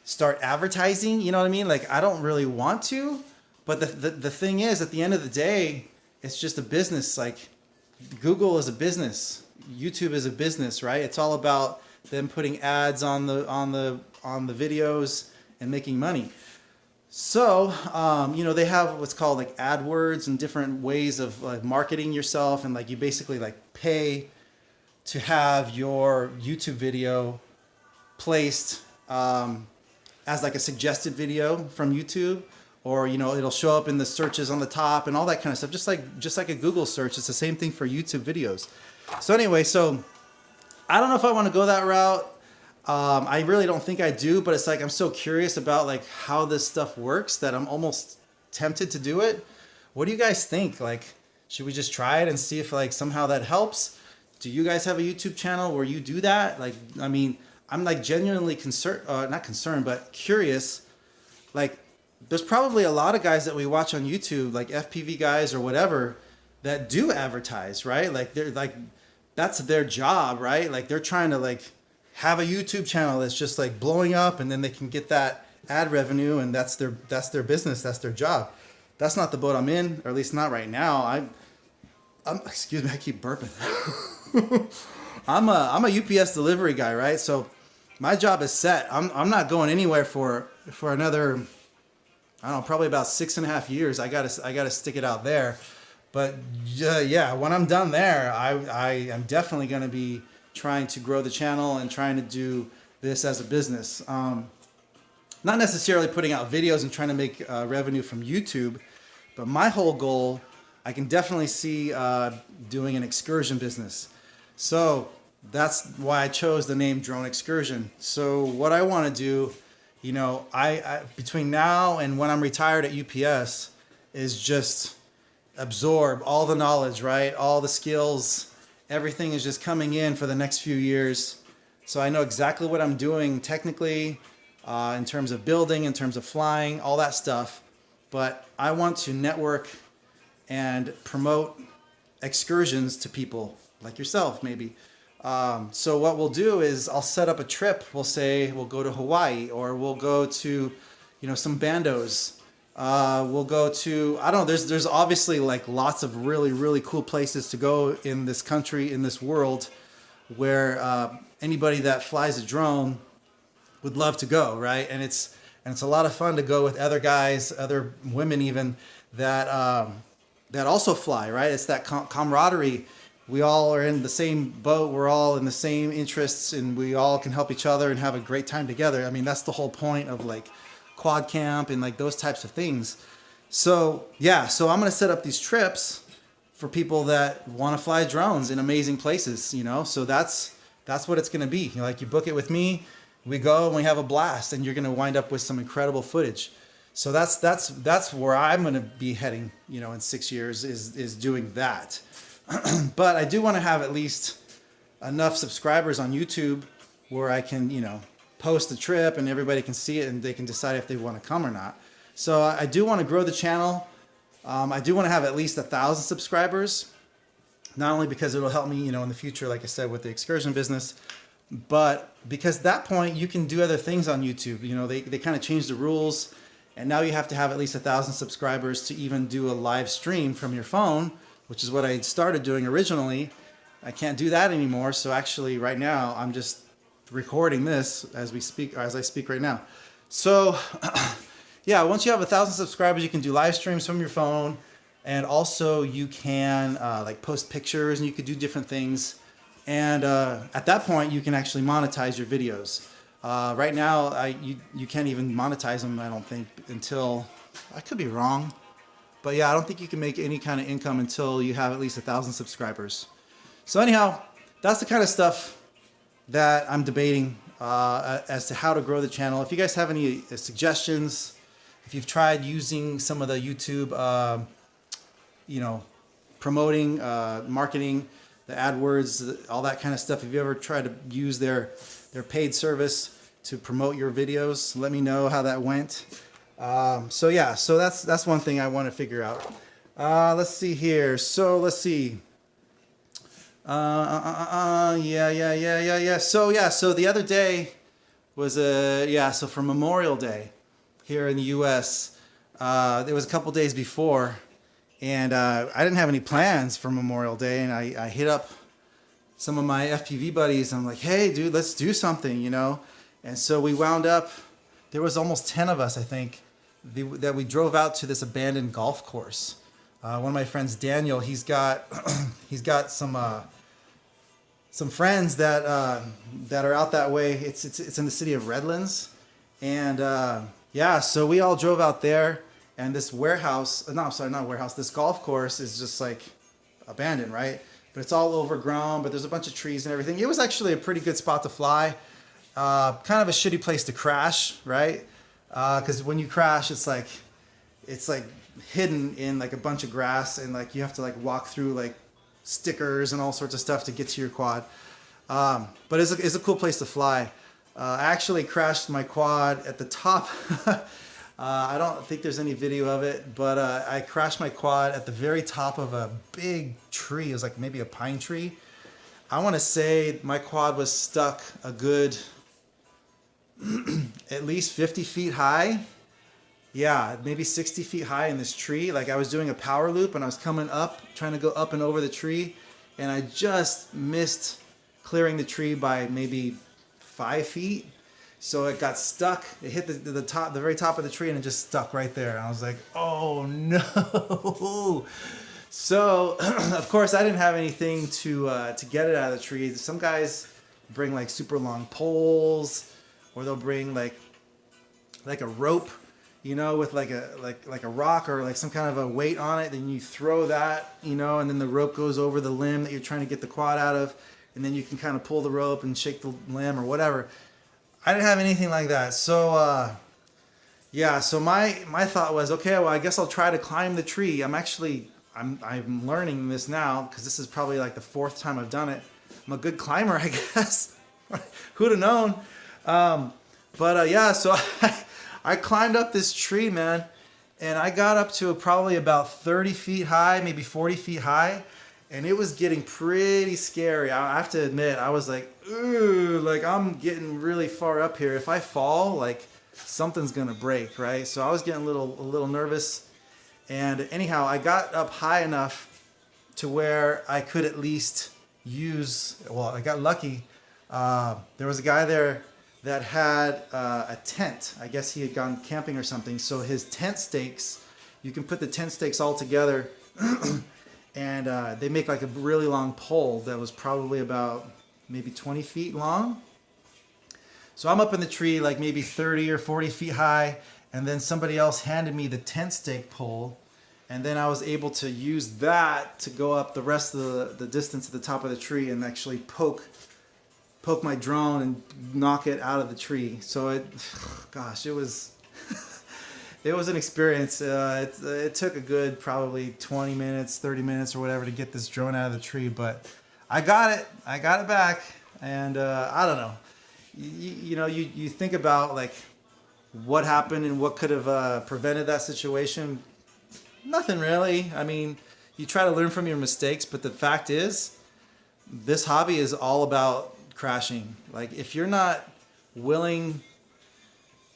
start advertising? You know what I mean? Like, I don't really want to, but the thing is, at the end of the day, it's just a business. Like, Google is a business. YouTube is a business, right? It's all about them putting ads on the videos and making money. So, they have what's called like AdWords and different ways of like marketing yourself. And like you basically like pay to have your YouTube video placed as like a suggested video from YouTube, or, it'll show up in the searches on the top and all that kind of stuff. Just like a Google search. It's the same thing for YouTube videos. So anyway, so I don't know if I want to go that route. I really don't think I do, but it's like I'm so curious about like how this stuff works that I'm almost tempted to do it. What do you guys think? Like, should we just try it and see if like somehow that helps? Do you guys have a YouTube channel where you do that? Like, I mean, I'm like genuinely concerned, not concerned, but curious. Like, there's probably a lot of guys that we watch on YouTube, like FPV guys or whatever, that do advertise, right? Like they're like, that's their job, right? Like they're trying to like have a YouTube channel that's just like blowing up, and then they can get that ad revenue, and that's their business, that's their job. That's not the boat I'm in, or at least not right now. I'm excuse me, I keep burping. I'm a UPS delivery guy, right? So my job is set. I'm not going anywhere for another, I don't know, probably about 6.5 years. I gotta stick it out there. But yeah, when I'm done there, I am definitely going to be trying to grow the channel and trying to do this as a business. Not necessarily putting out videos and trying to make revenue from YouTube, but my whole goal, I can definitely see doing an excursion business. So that's why I chose the name Drone Xcursion. So what I want to do, you know, I between now and when I'm retired at UPS is just absorb all the knowledge, right? All the skills, everything is just coming in for the next few years. So I know exactly what I'm doing technically, in terms of building, in terms of flying, all that stuff. But I want to network and promote excursions to people like yourself, maybe. So what we'll do is I'll set up a trip. We'll say we'll go to Hawaii, or we'll go to, you know, some bandos. We'll go to, I don't know, there's obviously like lots of really, really cool places to go in this country, in this world, where anybody that flies a drone would love to go, right? And it's a lot of fun to go with other guys, other women even, that that also fly, right? It's that camaraderie. We all are in the same boat. We're all in the same interests, and we all can help each other and have a great time together. I mean, that's the whole point of like quad camp and like those types of things. So yeah, so I'm going to set up these trips for people that want to fly drones in amazing places, you know? So that's what it's going to be. You know, like you book it with me, we go and we have a blast, and you're going to wind up with some incredible footage. So that's where I'm going to be heading, you know, in 6 years is doing that. But I do want to have at least enough subscribers on YouTube where I can, you know, post the trip and everybody can see it and they can decide if they want to come or not. So I do want to grow the channel. I do want to have at least 1,000 subscribers, not only because it'll help me, you know, in the future, like I said, with the excursion business, but because at that point you can do other things on YouTube. You know, they kind of changed the rules, and now you have to have at least 1,000 subscribers to even do a live stream from your phone, which is what I started doing originally. I can't do that anymore. So actually right now I'm just recording this as we speak, or as I speak right now. So yeah, once you have 1,000 subscribers, you can do live streams from your phone, and also you can like post pictures, and you could do different things. And at that point, you can actually monetize your videos. Right now, you can't even monetize them, I don't think, until, I could be wrong, but yeah, I don't think you can make any kind of income until you have at least 1,000 subscribers. So anyhow, that's the kind of stuff that I'm debating as to how to grow the channel. If you guys have any suggestions, if you've tried using some of the YouTube, you know, promoting, marketing, the AdWords, all that kind of stuff, if you ever tried to use their paid service to promote your videos, let me know how that went. So yeah, so that's one thing I want to figure out. Let's see here. So let's see. Yeah. So the other day was so for Memorial Day here in the U.S., it was a couple days before, and I didn't have any plans for Memorial Day, and I hit up some of my FPV buddies. I'm like, hey, dude, let's do something, you know? And so we wound up, there was almost 10 of us, I think, that we drove out to this abandoned golf course. One of my friends, Daniel, he's got some friends that are out that way. It's in the city of Redlands, and yeah, so we all drove out there, and this warehouse, no, I'm sorry, not warehouse, this golf course is just like abandoned, right? But it's all overgrown, but there's a bunch of trees and everything. It was actually a pretty good spot to fly. kind of a shitty place to crash, right? Because when you crash, it's like hidden in like a bunch of grass, and like you have to like walk through like stickers and all sorts of stuff to get to your quad. But it's a cool place to fly. I actually crashed my quad at the top. I don't think there's any video of it, but I crashed my quad at the very top of a big tree. It was like maybe a pine tree. I want to say my quad was stuck a good at least 50 feet high. Yeah, maybe 60 feet high in this tree. Like I was doing a power loop and I was coming up, trying to go up and over the tree, and I just missed clearing the tree by maybe 5 feet. So it got stuck. It hit the top, the very top of the tree, and it just stuck right there. And I was like, oh no. So of course I didn't have anything to get it out of the tree. Some guys bring like super long poles, or they'll bring like a rope, you know, with like a rock or like some kind of a weight on it. Then you throw that, you know, and then the rope goes over the limb that you're trying to get the quad out of, and then you can kind of pull the rope and shake the limb or whatever. I didn't have anything like that. So yeah, so my thought was, okay, well, I guess I'll try to climb the tree. I'm learning this now, because this is probably like the 4th time I've done it. I'm a good climber, I guess. Who'd have known? Yeah, so I climbed up this tree, man, and I got up to probably about 30 feet high, maybe 40 feet high, and it was getting pretty scary. I have to admit, I was like, ooh, like I'm getting really far up here. If I fall, like something's gonna break, right? So I was getting a little nervous. And anyhow, I got up high enough to where I could at least use, well, I got lucky. There was a guy there that had a tent. I guess he had gone camping or something. So his tent stakes, you can put the tent stakes all together and they make like a really long pole that was probably about maybe 20 feet long. So I'm up in the tree like maybe 30 or 40 feet high, and then somebody else handed me the tent stake pole, and then I was able to use that to go up the rest of the distance at the top of the tree and actually poke my drone and knock it out of the tree. So gosh, it was it was an experience. It took a good probably 20 minutes, 30 minutes or whatever to get this drone out of the tree, but I got it back. And I don't know, you know, you think about like what happened and what could have prevented that situation. Nothing really. I mean, you try to learn from your mistakes, but the fact is, this hobby is all about crashing. Like if you're not willing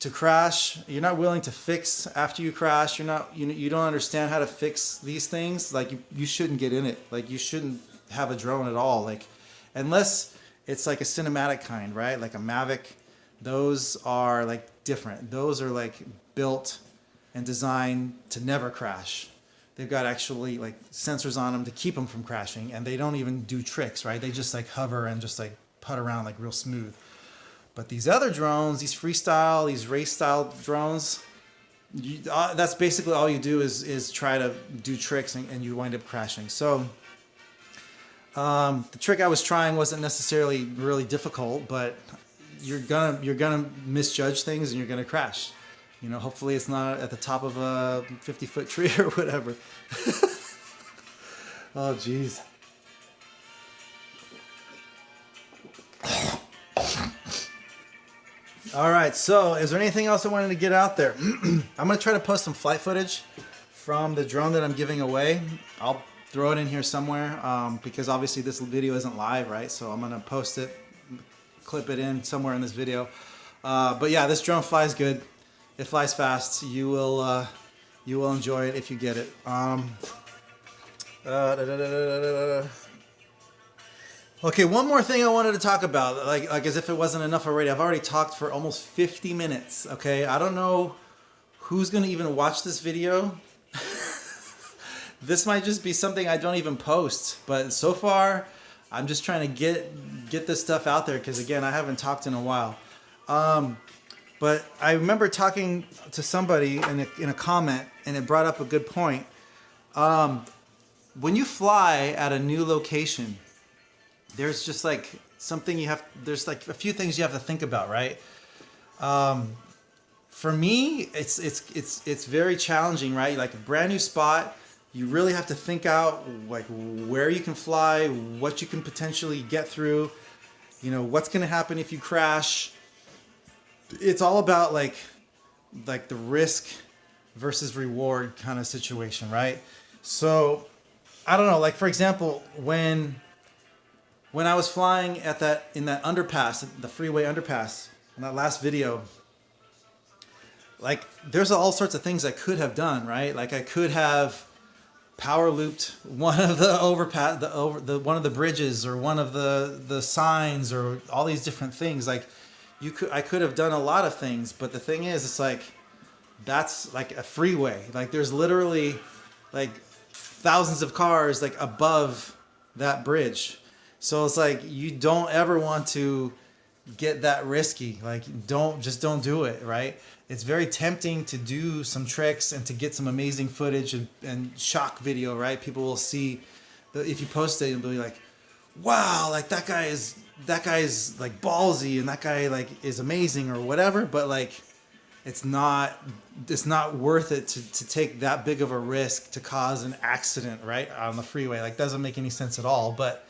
to crash, you're not willing to fix after you crash, you don't understand how to fix these things, like you shouldn't get in it. Like you shouldn't have a drone at all, like unless it's like a cinematic kind, right? Like a Mavic. Those are like different. Those are like built and designed to never crash. They've got actually like sensors on them to keep them from crashing, and they don't even do tricks, right? They just like hover and just like putt around like real smooth. But these other drones, these freestyle, these race style drones, that's basically all you do is try to do tricks, and you wind up crashing. So the trick I was trying wasn't necessarily really difficult, but you're gonna misjudge things and you're gonna crash. You know, hopefully it's not at the top of a 50-foot tree or whatever. Oh, geez. All right, so is there anything else I wanted to get out there? I'm going to try to post some flight footage from the drone that I'm giving away. I'll throw it in here somewhere because obviously this video isn't live, right? So I'm going to post it, clip it in somewhere in this video. But yeah, this drone flies good. It flies fast. You will enjoy it if you get it. Okay, one more thing I wanted to talk about, like as if it wasn't enough already. I've already talked for almost 50 minutes. Okay, I don't know who's gonna even watch this video. This might just be something I don't even post, but so far I'm just trying to get this stuff out there because again, I haven't talked in a while. But I remember talking to somebody in a comment, and it brought up a good point. When you fly at a new location, there's just like something there's like a few things you have to think about, right? For me, it's very challenging, right? Like a brand new spot, you really have to think out like where you can fly, what you can potentially get through, you know, what's going to happen if you crash. It's all about like the risk versus reward kind of situation, right? So I don't know, like for example, when I was flying in that underpass, the freeway underpass, in that last video, like there's all sorts of things I could have done, right? Like I could have power looped one of the overpass, one of the bridges, or one of the signs, or all these different things. Like I could have done a lot of things, but the thing is, it's like that's like a freeway. Like there's literally like thousands of cars like above that bridge. So it's like you don't ever want to get that risky. Like don't do it, right? It's very tempting to do some tricks and to get some amazing footage and shock video, right? People will see if you post it and be like, wow, like that guy is like ballsy and that guy like is amazing or whatever, but like it's not worth it to take that big of a risk to cause an accident, right, on the freeway. Like doesn't make any sense at all. But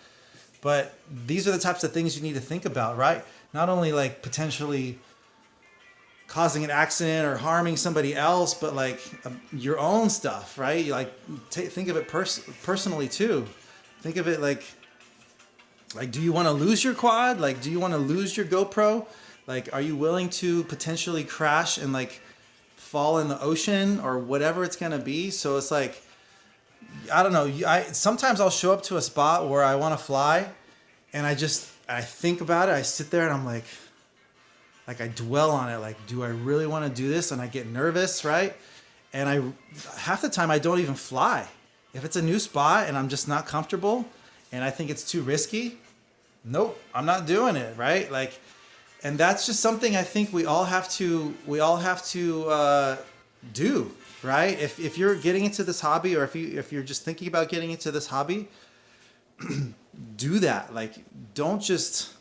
these are the types of things you need to think about, right? Not only like potentially causing an accident or harming somebody else, but like your own stuff, right? You like think of it personally too. Think of it like do you want to lose your quad? Like do you want to lose your GoPro? Like are you willing to potentially crash and like fall in the ocean or whatever it's going to be? So it's like, I don't know. Sometimes I'll show up to a spot where I want to fly and I think about it. I sit there and I'm like I dwell on it. Like, do I really want to do this? And I get nervous, right? And half the time I don't even fly. If it's a new spot and I'm just not comfortable and I think it's too risky, nope, I'm not doing it, right? Like, and that's just something I think we all have to do, right? If you're getting into this hobby, or if you're just thinking about getting into this hobby, do that. Like, don't just.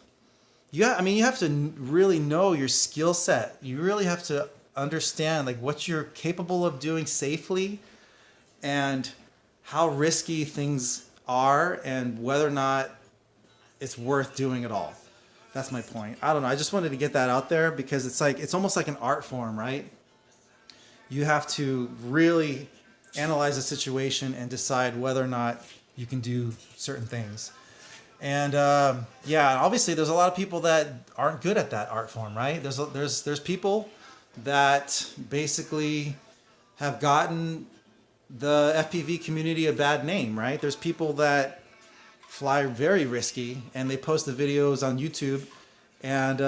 Yeah, I mean, you have to really know your skill set. You really have to understand like what you're capable of doing safely, and how risky things are, and whether or not it's worth doing at all. That's my point. I don't know. I just wanted to get that out there because it's almost like an art form, right? You have to really analyze a situation and decide whether or not you can do certain things. And yeah, obviously there's a lot of people that aren't good at that art form, right? There's people that basically have gotten the FPV community a bad name, right? There's people that fly very risky and they post the videos on YouTube, and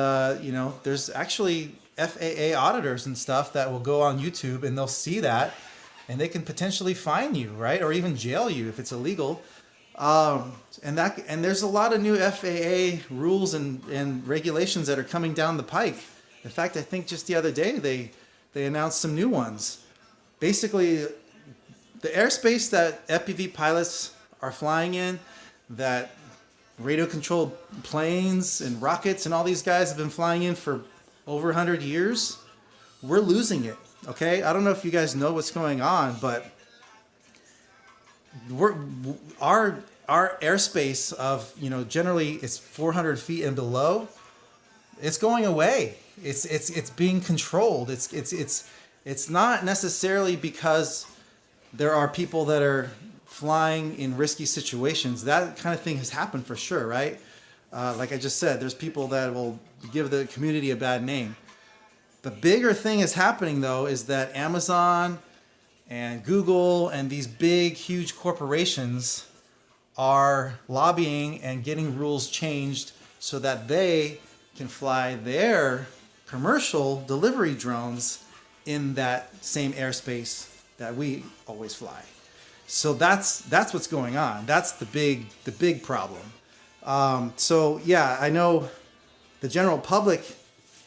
you know, there's actually FAA auditors and stuff that will go on YouTube and they'll see that and they can potentially fine you, right? Or even jail you if it's illegal. And there's a lot of new FAA rules and regulations that are coming down the pike. In fact, I think just the other day they announced some new ones. Basically, the airspace that FPV pilots are flying in, that radio-controlled planes and rockets and all these guys have been flying in for over 100 years, we're losing it, okay? I don't know if you guys know what's going on, but our airspace of, you know, generally it's 400 feet and below, it's going away. It's being controlled. It's not necessarily because there are people that are flying in risky situations. That kind of thing has happened for sure, right? Like I just said, there's people that will give the community a bad name. The bigger thing is happening though is that Amazon and Google and these big, huge corporations are lobbying and getting rules changed so that they can fly their commercial delivery drones in that same airspace that we always fly. So that's what's going on. That's the big problem. So yeah, I know the general public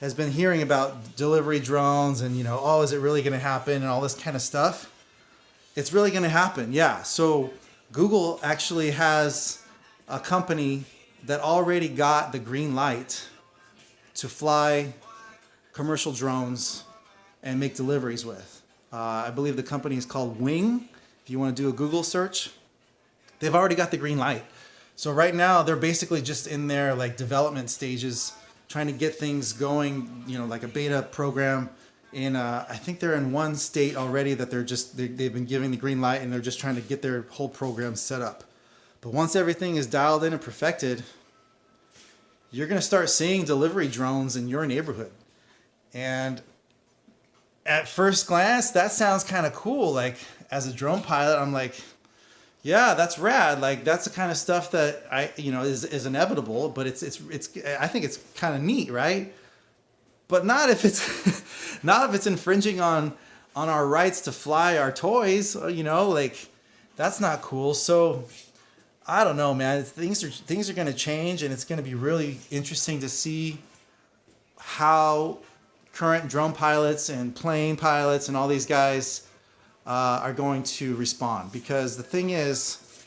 has been hearing about delivery drones and, you know, oh, is it really going to happen and all this kind of stuff. It's really going to happen, yeah. So Google actually has a company that already got the green light to fly commercial drones and make deliveries with. I believe the company is called Wing. If you want to do a Google search, they've already got the green light. So right now they're basically just in their like development stages, trying to get things going, you know, like a beta program in, I think they're in one state already that they've been giving the green light, and they're just trying to get their whole program set up. But once everything is dialed in and perfected, you're going to start seeing delivery drones in your neighborhood. And at first glance, that sounds kind of cool. Like as a drone pilot, I'm like, yeah, that's rad. Like that's the kind of stuff that is inevitable, but it's I think it's kind of neat, right? But not if it's not if it's infringing on our rights to fly our toys, you know, like that's not cool. So I don't know, man. Things are going to change, and it's going to be really interesting to see how current drone pilots and plane pilots and all these guys are going to respond. Because the thing is,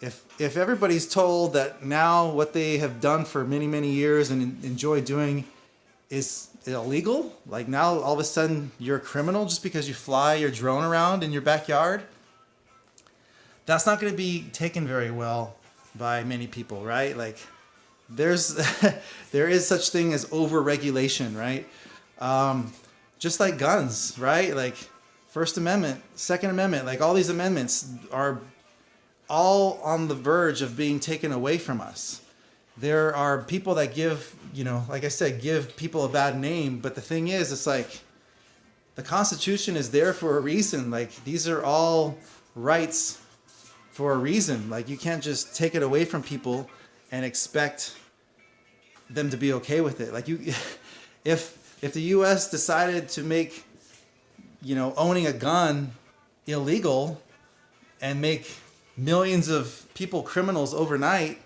if everybody's told that now what they have done for many years and enjoy doing is illegal, like now all of a sudden you're a criminal just because you fly your drone around in your backyard, that's not going to be taken very well by many people, right? Like there is such thing as over-regulation, right? Just like guns, right? Like First Amendment, Second Amendment, like all these amendments are all on the verge of being taken away from us. There are people that give, you know, like I said, give people a bad name. But the thing is, it's like the Constitution is there for a reason. Like these are all rights for a reason. Like you can't just take it away from people and expect them to be okay with it. Like if the U.S. decided to make, you know, owning a gun illegal and make millions of people criminals overnight,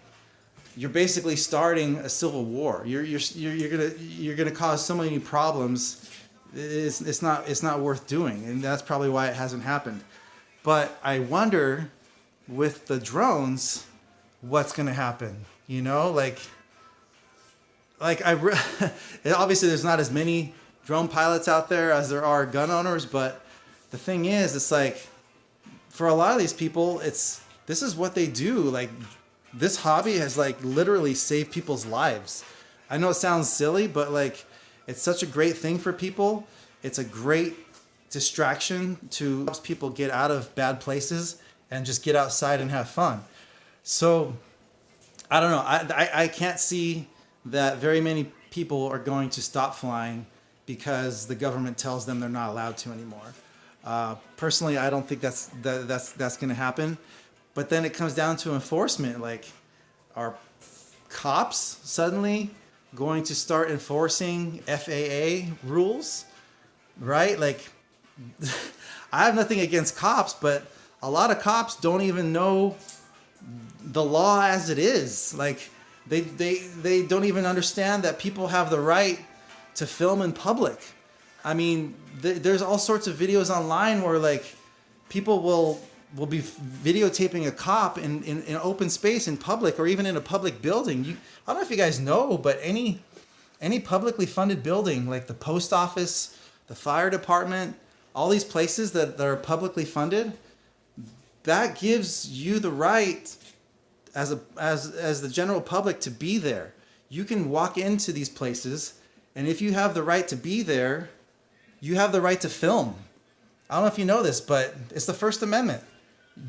you're basically starting a civil war. You're gonna cause so many problems. It's not worth doing, and that's probably why it hasn't happened. But I wonder with the drones, what's gonna happen? You know, like obviously there's not as many drone pilots out there as there are gun owners, but the thing is, it's like for a lot of these people, this is what they do. Like this hobby has like literally saved people's lives. I know it sounds silly, but like it's such a great thing for people. It's a great distraction to help people get out of bad places and just get outside and have fun. So I don't know. I can't see that very many people are going to stop flying because the government tells them they're not allowed to anymore. Personally, I don't think that's going to happen. But then it comes down to enforcement. Like, are cops suddenly going to start enforcing FAA rules? Right? Like, I have nothing against cops, but a lot of cops don't even know the law as it is. Like, they don't even understand that people have the right to film in public. I mean, there's all sorts of videos online where like people will be videotaping a cop in open space in public, or even in a public building. I don't know if you guys know, but any publicly funded building, like the post office, the fire department, all these places that are publicly funded, that gives you the right as the general public to be there. You can walk into these places, and if you have the right to be there, you have the right to film. I don't know if you know this, but it's the First Amendment.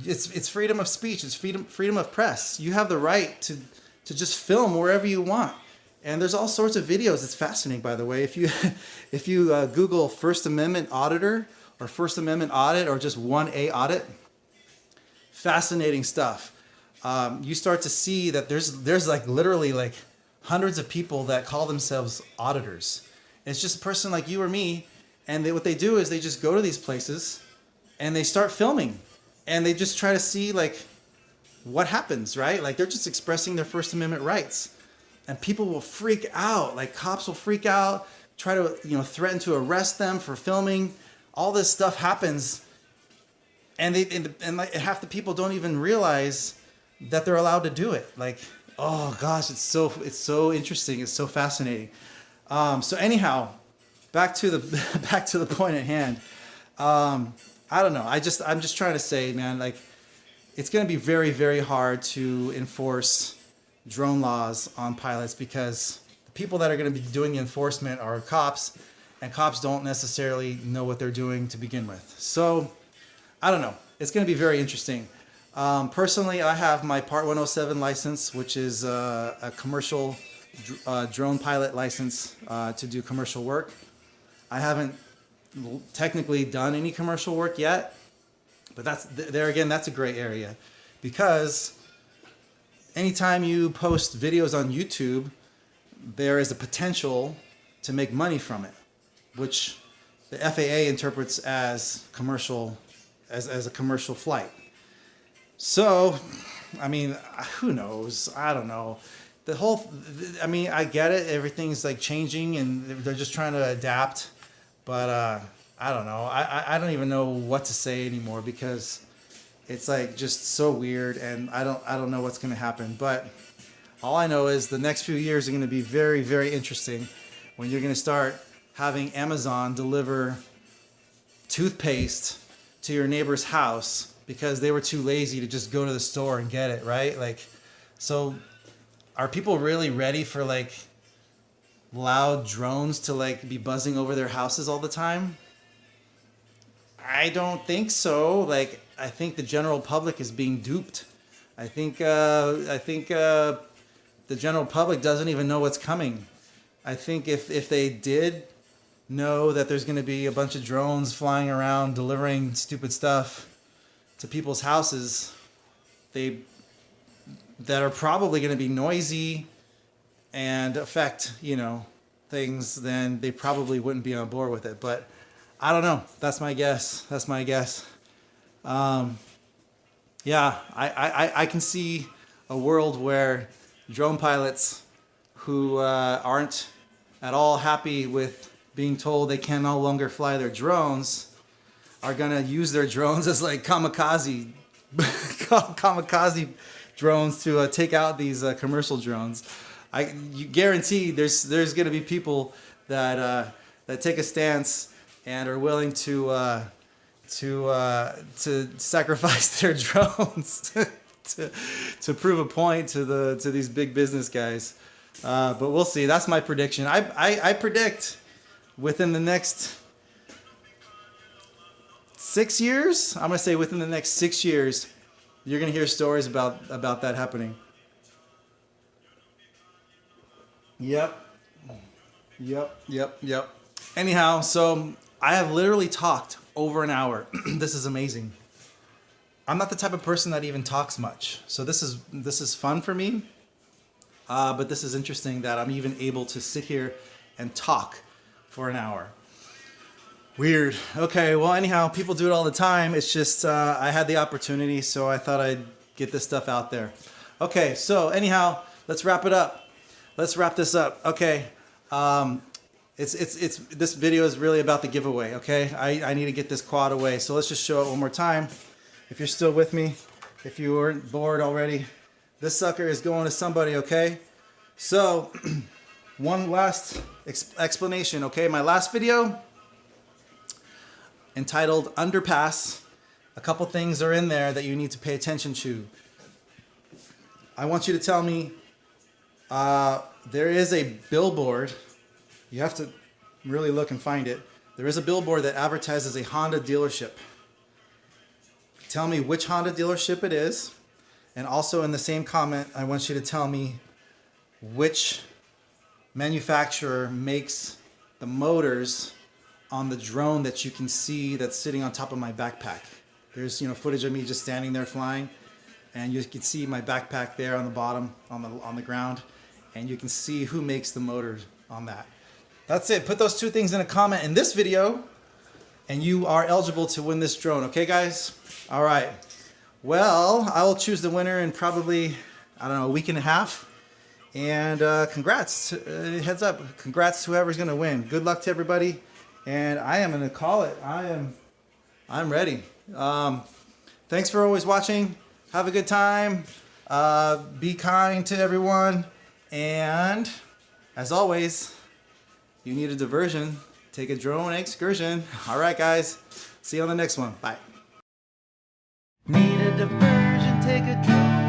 It's freedom of speech. It's freedom of press. You have the right to just film wherever you want. And there's all sorts of videos. It's fascinating, by the way. If you Google First Amendment auditor or First Amendment audit or just 1A audit, fascinating stuff. You start to see that there's like literally like hundreds of people that call themselves auditors. It's just a person like you or me, and what they do is they just go to these places and they start filming, and they just try to see like what happens, right? Like they're just expressing their First Amendment rights, and people will freak out. Like cops will freak out, try to threaten to arrest them for filming. All this stuff happens, and like half the people don't even realize that they're allowed to do it. Like Oh gosh, it's so interesting. It's so fascinating. So anyhow, back to the back to the point at hand. I don't know. I'm just trying to say, man, like it's going to be very, very hard to enforce drone laws on pilots because the people that are going to be doing the enforcement are cops, and cops don't necessarily know what they're doing to begin with. So I don't know. It's going to be very interesting. Personally, I have my Part 107 license, which is a commercial drone pilot license to do commercial work. I haven't technically done any commercial work yet, but there again, that's a gray area because anytime you post videos on YouTube, there is a potential to make money from it, which the FAA interprets as commercial, as a commercial flight. So, I mean, who knows? I don't know. I mean, I get it. Everything's like changing and they're just trying to adapt. But I don't know. I don't even know what to say anymore because it's like just so weird and I don't know what's going to happen. But all I know is the next few years are going to be very, very interesting when you're going to start having Amazon deliver toothpaste to your neighbor's house because they were too lazy to just go to the store and get it, right? Like, so are people really ready for like loud drones to like be buzzing over their houses all the time? I don't think so. Like, I think the general public is being duped. I think the general public doesn't even know what's coming. I think if they did know that there's going to be a bunch of drones flying around delivering stupid stuff to people's houses, that are probably going to be noisy and affect, things, then they probably wouldn't be on board with it. But I don't know. That's my guess. Yeah, I can see a world where drone pilots who aren't at all happy with being told they can no longer fly their drones are going to use their drones as like kamikaze drones to take out these commercial drones. You guarantee there's going to be people that take a stance and are willing to sacrifice their drones to prove a point to these big business guys. But we'll see. That's my prediction. I predict within the next 6 years, I'm going to say within the next 6 years, you're going to hear stories about that happening. Yep. Anyhow, so I have literally talked over an hour. This is amazing. I'm not the type of person that even talks much. So this is fun for me. But this is interesting that I'm even able to sit here and talk for an hour. Weird. Okay, well, anyhow, people do it all the time. It's just I had the opportunity, so I thought I'd get this stuff out there. Okay, so anyhow, let's wrap it up. Let's wrap this up. Okay, this video is really about the giveaway. Okay, I need to get this quad away, so let's just show it one more time. If you're still with me, if you weren't bored already, this sucker is going to somebody. Okay, so one last explanation. Okay, my last video, entitled Underpass. A couple things are in there that you need to pay attention to. I want you to tell me, there is a billboard. You have to really look and find it. There is a billboard that advertises a Honda dealership. Tell me which Honda dealership it is. And also in the same comment, I want you to tell me which manufacturer makes the motors on the drone that you can see that's sitting on top of my backpack. There's footage of me just standing there flying, and you can see my backpack there on the bottom on the ground, and you can see who makes the motors on that. That's it. Put those two things in a comment in this video, and you are eligible to win this drone. Okay, guys? All right. Well, I will choose the winner in probably, I don't know, a week and a half. And congrats. Heads up. Congrats to whoever's going to win. Good luck to everybody. And I am going to call it. I'm ready. Thanks for always watching. Have a good time. Be kind to everyone. And as always, you need a diversion, take a drone excursion. All right, guys. See you on the next one. Bye. Need a diversion, take a drone